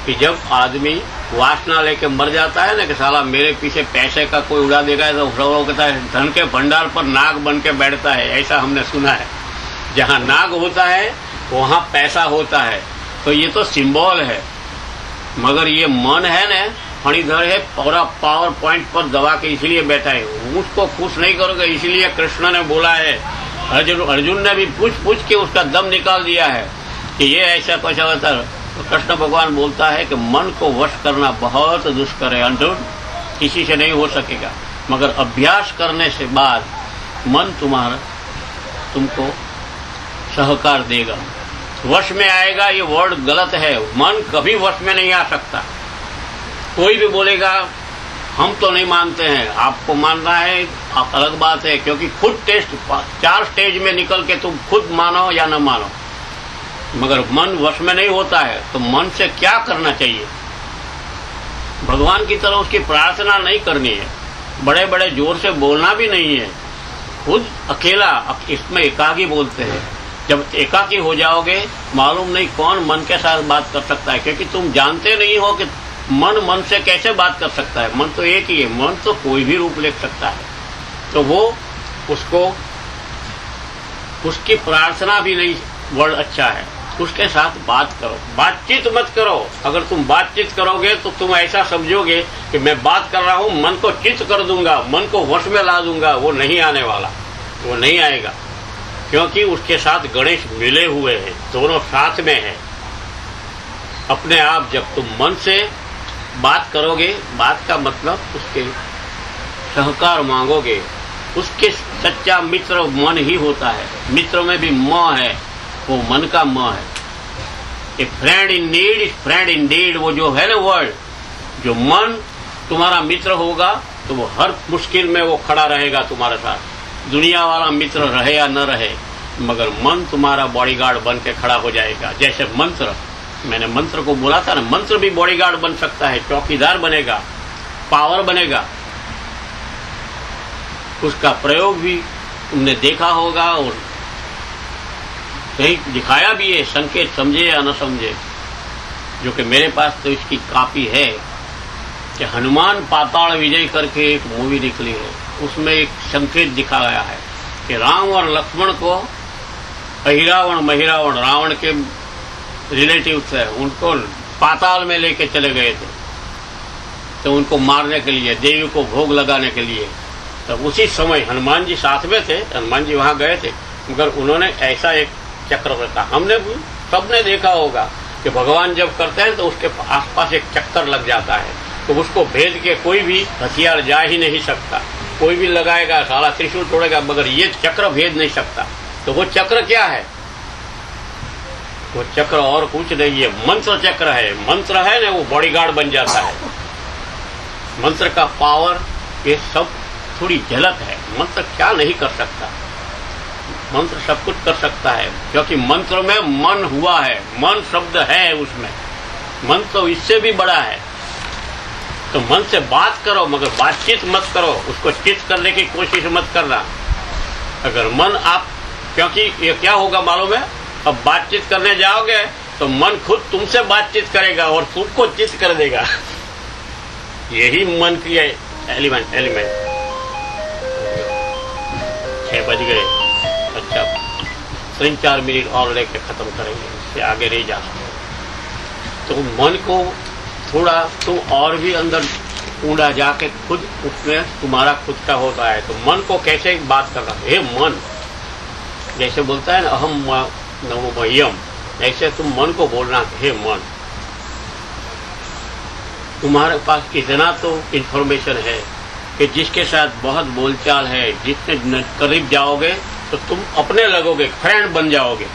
कि जब आदमी वासना लेके मर जाता है ना कि साला मेरे पीछे पैसे का कोई उड़ा देगा, तो सब कहता है धन के भंडार पर नाग बन के बैठता है। ऐसा हमने सुना है। जहाँ नाग होता है वहाँ पैसा होता है। तो ये तो सिंबल है, मगर ये मन है ना, फणीधर है, पूरा पावर पॉइंट पर दबा के इसलिए बैठा है। उसको खुश नहीं करोगे, इसलिए कृष्ण ने बोला है, अर्जुन ने भी पूछ के उसका दम निकाल दिया है कि ये ऐसा कैसा होता है। तो कृष्ण भगवान बोलता है कि मन को वश करना बहुत दुष्कर है अर्जुन, किसी से नहीं हो सकेगा, मगर अभ्यास करने से बाद मन तुमको सहकार देगा, वश में आएगा। ये वर्ड गलत है, मन कभी वश में नहीं आ सकता। कोई भी बोलेगा हम तो नहीं मानते हैं, आपको मानना है आप अलग बात है, क्योंकि खुद टेस्ट 4 स्टेज में निकल के तुम खुद मानो या न मानो, मगर मन वश में नहीं होता है। तो मन से क्या करना चाहिए? भगवान की तरह उसकी प्रार्थना नहीं करनी है, बड़े बड़े जोर से बोलना भी नहीं है, खुद अकेला, इसमें एकाकी बोलते हैं। जब एकाकी हो जाओगे मालूम नहीं कौन मन के साथ बात कर सकता है, क्योंकि तुम जानते नहीं हो कि मन से कैसे बात कर सकता है। मन तो एक ही है, मन तो कोई भी रूप ले सकता है। तो वो उसको उसकी प्रार्थना भी नहीं वर्ड अच्छा है, उसके साथ बात करो, बातचीत मत करो। अगर तुम बातचीत करोगे तो तुम ऐसा समझोगे कि मैं बात कर रहा हूं, मन को चित कर दूंगा, मन को वश में ला दूंगा, वो नहीं आने वाला, वो नहीं आएगा, क्योंकि उसके साथ गणेश मिले हुए हैं, दोनों साथ में है। अपने आप जब तुम मन से बात करोगे, बात का मतलब उसके सहकार मांगोगे, उसके सच्चा मित्र मन ही होता है। मित्र में भी म है, वो मन का म है। A friend in need is friend in deed, वो जो है ना वर्ड, जो मन तुम्हारा मित्र होगा तो वो हर मुश्किल में वो खड़ा रहेगा तुम्हारे साथ। दुनिया वाला मित्र रहे या न रहे, मगर मन तुम्हारा बॉडीगार्ड बन के खड़ा हो जाएगा। जैसे मंत्र, मैंने मंत्र को बोला था ना, मंत्र भी बॉडीगार्ड बन सकता है, चौकीदार बनेगा, पावर बनेगा। उसका प्रयोग भी तुमने देखा होगा और कहीं दिखाया भी है, संकेत समझे या न समझे। जो कि मेरे पास तो इसकी कॉपी है कि हनुमान पाताल विजय करके एक मूवी निकली है, उसमें एक संकेत दिखा गया है कि राम और लक्ष्मण को अहिरावण महिरावण, रावण के रिलेटिव्स है, उनको पाताल में लेके चले गए थे, तो उनको मारने के लिए, देवी को भोग लगाने के लिए। तो उसी समय हनुमान जी साथ में थे, हनुमान जी वहां गए थे, मगर उन्होंने ऐसा एक चक्र रखा। हमने सबने देखा होगा कि भगवान जब करते हैं तो उसके आसपास एक चक्कर लग जाता है, तो उसको भेद के कोई भी हथियार जा ही नहीं सकता। कोई भी लगाएगा साला त्रिशूल तोड़ेगा, मगर ये चक्र भेद नहीं सकता। तो वो चक्र क्या है? वो चक्र और कुछ नहीं है, मंत्र चक्र है। मंत्र है ना, वो बॉडीगार्ड बन जाता है। मंत्र का पावर ये सब थोड़ी झलक है। मंत्र क्या नहीं कर सकता, मंत्र सब कुछ कर सकता है, क्योंकि मंत्र में मन हुआ है, मन शब्द है उसमें। मन तो इससे भी बड़ा है। तो मन से बात करो, मगर बातचीत मत करो, उसको चित करने की कोशिश मत करना। अगर मन आप, क्योंकि ये क्या होगा मालूम है, अब बातचीत करने जाओगे तो मन खुद तुमसे बातचीत करेगा और तुमको चित कर देगा। यही मन की एलिमेंट 6 बज गए। अच्छा, 3-4 मिनट और लेके खत्म करेंगे, इससे आगे नहीं जा सकते। तो मन को थोड़ा तुम और भी अंदर ऊंडा जाके खुद उसमें तुम्हारा खुद का होता है। तो मन को कैसे बात करना, हे मन, जैसे बोलता है ना अहम नमो मह्यम, ऐसे तुम मन को बोलना, हे मन, तुम्हारे पास इतना तो इंफॉर्मेशन है कि जिसके साथ बहुत बोलचाल है, जितने करीब जाओगे तो तुम अपने लगोगे, फ्रेंड बन जाओगे।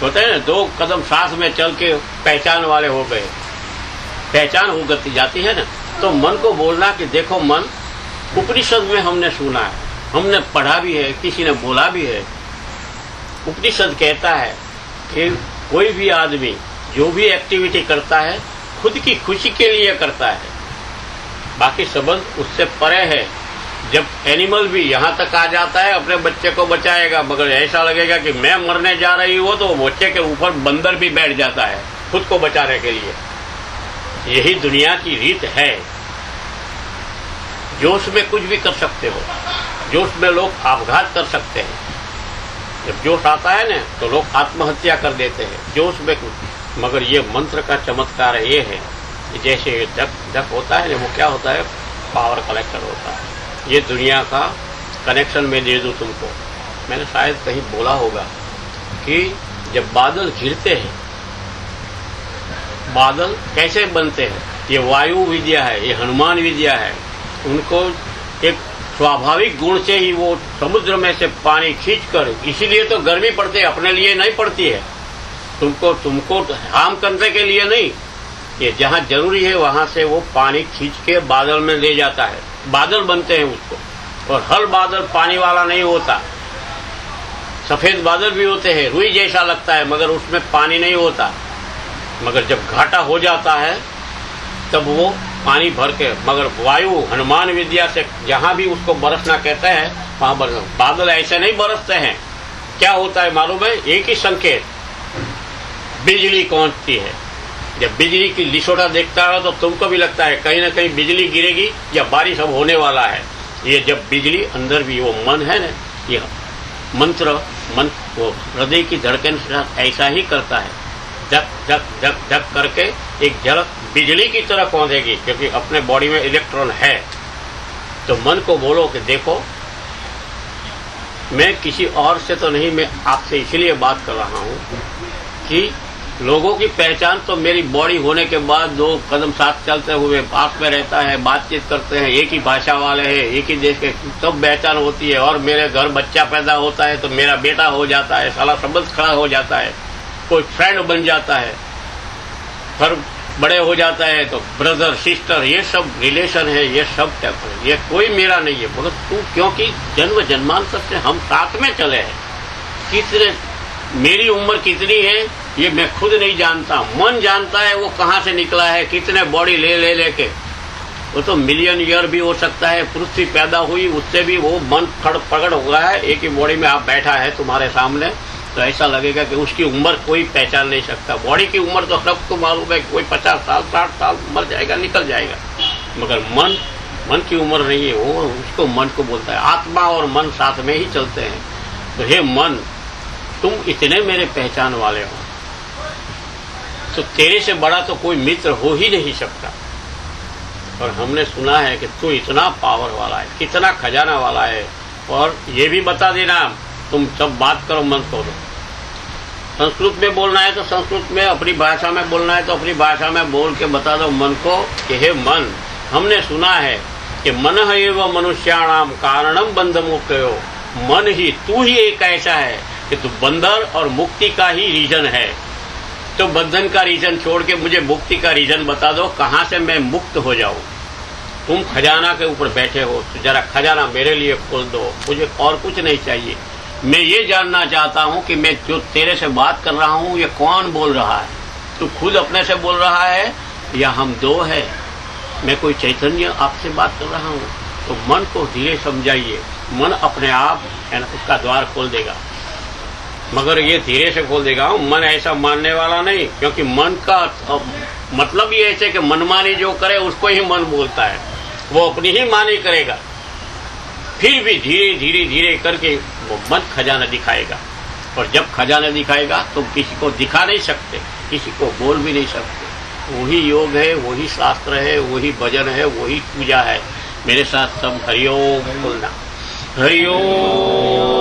होता है ना, 2 कदम साथ में चल के पहचान वाले हो गए, पहचान हो जाती है ना। तो मन को बोलना कि देखो मन, उपनिषद में हमने सुना है, हमने पढ़ा भी है, किसी ने बोला भी है। उपनिषद कहता है कि कोई भी आदमी जो भी एक्टिविटी करता है खुद की खुशी के लिए करता है, बाकी संबंध उससे परे है। जब एनिमल भी यहाँ तक आ जाता है अपने बच्चे को बचाएगा, मगर ऐसा लगेगा कि मैं मरने जा रही हूँ तो बच्चे के ऊपर बंदर भी बैठ जाता है खुद को बचाने के लिए। यही दुनिया की रीत है। जोश में कुछ भी कर सकते हो, जोश में लोग आपघात कर सकते हैं। जब जोश आता है ना तो लोग आत्महत्या कर देते हैं, जोश में कुछ। मगर ये मंत्र का चमत्कार ये है कि जैसे जप होता है ना, वो क्या होता है, पावर कलेक्टर होता है। ये दुनिया का कनेक्शन मैं दे दूं तुमको। मैंने शायद कहीं बोला होगा कि जब बादल घिरते हैं, बादल कैसे बनते हैं, ये वायु विद्या है, ये हनुमान विद्या है। उनको एक स्वाभाविक गुण से ही वो समुद्र में से पानी खींचकर, इसीलिए तो गर्मी पड़ती है, अपने लिए नहीं पड़ती है, तुमको हार्म करने के लिए नहीं। ये जहाँ जरूरी है वहां से वो पानी खींच के बादल में ले जाता है, बादल बनते हैं उसको। और हर बादल पानी वाला नहीं होता, सफेद बादल भी होते हैं, रुई जैसा लगता है, मगर उसमें पानी नहीं होता। मगर जब घाटा हो जाता है तब वो पानी भर के, मगर वायु हनुमान विद्या से जहां भी उसको बरसना कहते हैं वहां बरस। बादल ऐसे नहीं बरसते हैं। क्या होता है मालूम है, एक ही संकेत, बिजली पहुंचती है। जब बिजली की लिसोटा देखता है तो तुमको भी लगता है कहीं ना कहीं बिजली गिरेगी या बारिश अब होने वाला है। ये जब बिजली अंदर भी वो मन है ना, ये मंत्र मन वो हृदय की धड़कन के साथ ऐसा ही करता है, धक धक धक धक करके एक झलक बिजली की तरह पहुंचेगी, क्योंकि अपने बॉडी में इलेक्ट्रॉन है। तो मन को बोलो कि देखो, मैं किसी और से तो नहीं, मैं आपसे इसलिए बात कर रहा हूं कि लोगों की पहचान तो मेरी बॉडी होने के बाद 2 कदम साथ चलते हुए पास में रहता है, बातचीत करते हैं, एक ही भाषा वाले हैं, एक ही देश के, तब पहचान होती है। और मेरे घर बच्चा पैदा होता है तो मेरा बेटा हो जाता है, साला संबंध खड़ा हो जाता है, कोई फ्रेंड बन जाता है, घर बड़े हो जाता है तो ब्रदर सिस्टर, ये सब रिलेशन है, ये सब है, ये कोई मेरा नहीं है। मगर तू, क्योंकि जन्म जन्मांतर से हम साथ में चले हैं। कितने, मेरी उम्र कितनी है ये मैं खुद नहीं जानता, मन जानता है वो कहाँ से निकला है, कितने बॉडी ले लेके। वो तो मिलियन ईयर भी हो सकता है, पृथ्वी पैदा हुई उससे भी वो मन प्रकट हुआ है। एक ही बॉडी में आप बैठा है तुम्हारे सामने, तो ऐसा लगेगा कि उसकी उम्र कोई पहचान नहीं सकता। बॉडी की उम्र तो सबको मालूम है, कोई 50 साल 60 साल मर जाएगा, निकल जाएगा। मगर मन की उम्र नहीं है, वो उसको मन को बोलता है। आत्मा और मन साथ में ही चलते हैं। तो हे मन, तुम इतने मेरे पहचान वाले हो, तो तेरे से बड़ा तो कोई मित्र हो ही नहीं सकता। और हमने सुना है कि तू इतना पावर वाला है, कितना खजाना वाला है। और ये भी बता देना, तुम सब बात करो, मन को दो। संस्कृत में बोलना है तो संस्कृत में, अपनी भाषा में बोलना है तो अपनी भाषा में बोल के बता दो मन को कि हे मन, हमने सुना है कि मन एव मनुष्याणाम कारणम बंध मुक्तयो। मन ही, तू ही एक ऐसा है कि तू बंधन और मुक्ति का ही रीजन है। तो बंधन का रीजन छोड़ के मुझे मुक्ति का रीजन बता दो, कहाँ से मैं मुक्त हो जाऊं। तुम खजाना के ऊपर बैठे हो तो जरा खजाना मेरे लिए खोल दो, मुझे और कुछ नहीं चाहिए। मैं ये जानना चाहता हूं कि मैं जो तेरे से बात कर रहा हूं ये कौन बोल रहा है। तू खुद अपने से बोल रहा है या हम दो है? मैं कोई चैतन्य आपसे बात कर रहा हूं। तो मन को धीरे समझाइए, मन अपने आप उसका द्वार खोल देगा, मगर ये धीरे से खोल देगा। मन ऐसा मानने वाला नहीं, क्योंकि मन का मतलब ये ऐसे कि मनमानी जो करे उसको ही मन बोलता है, वो अपनी ही मानी करेगा। फिर भी धीरे धीरे धीरे करके वो मन खजाना दिखाएगा, और जब खजाना दिखाएगा तो किसी को दिखा नहीं सकते, किसी को बोल भी नहीं सकते। वही योग है, वही शास्त्र है, वही भजन है, वही पूजा है। मेरे साथ सब हरिओम बोलना, हरिओम।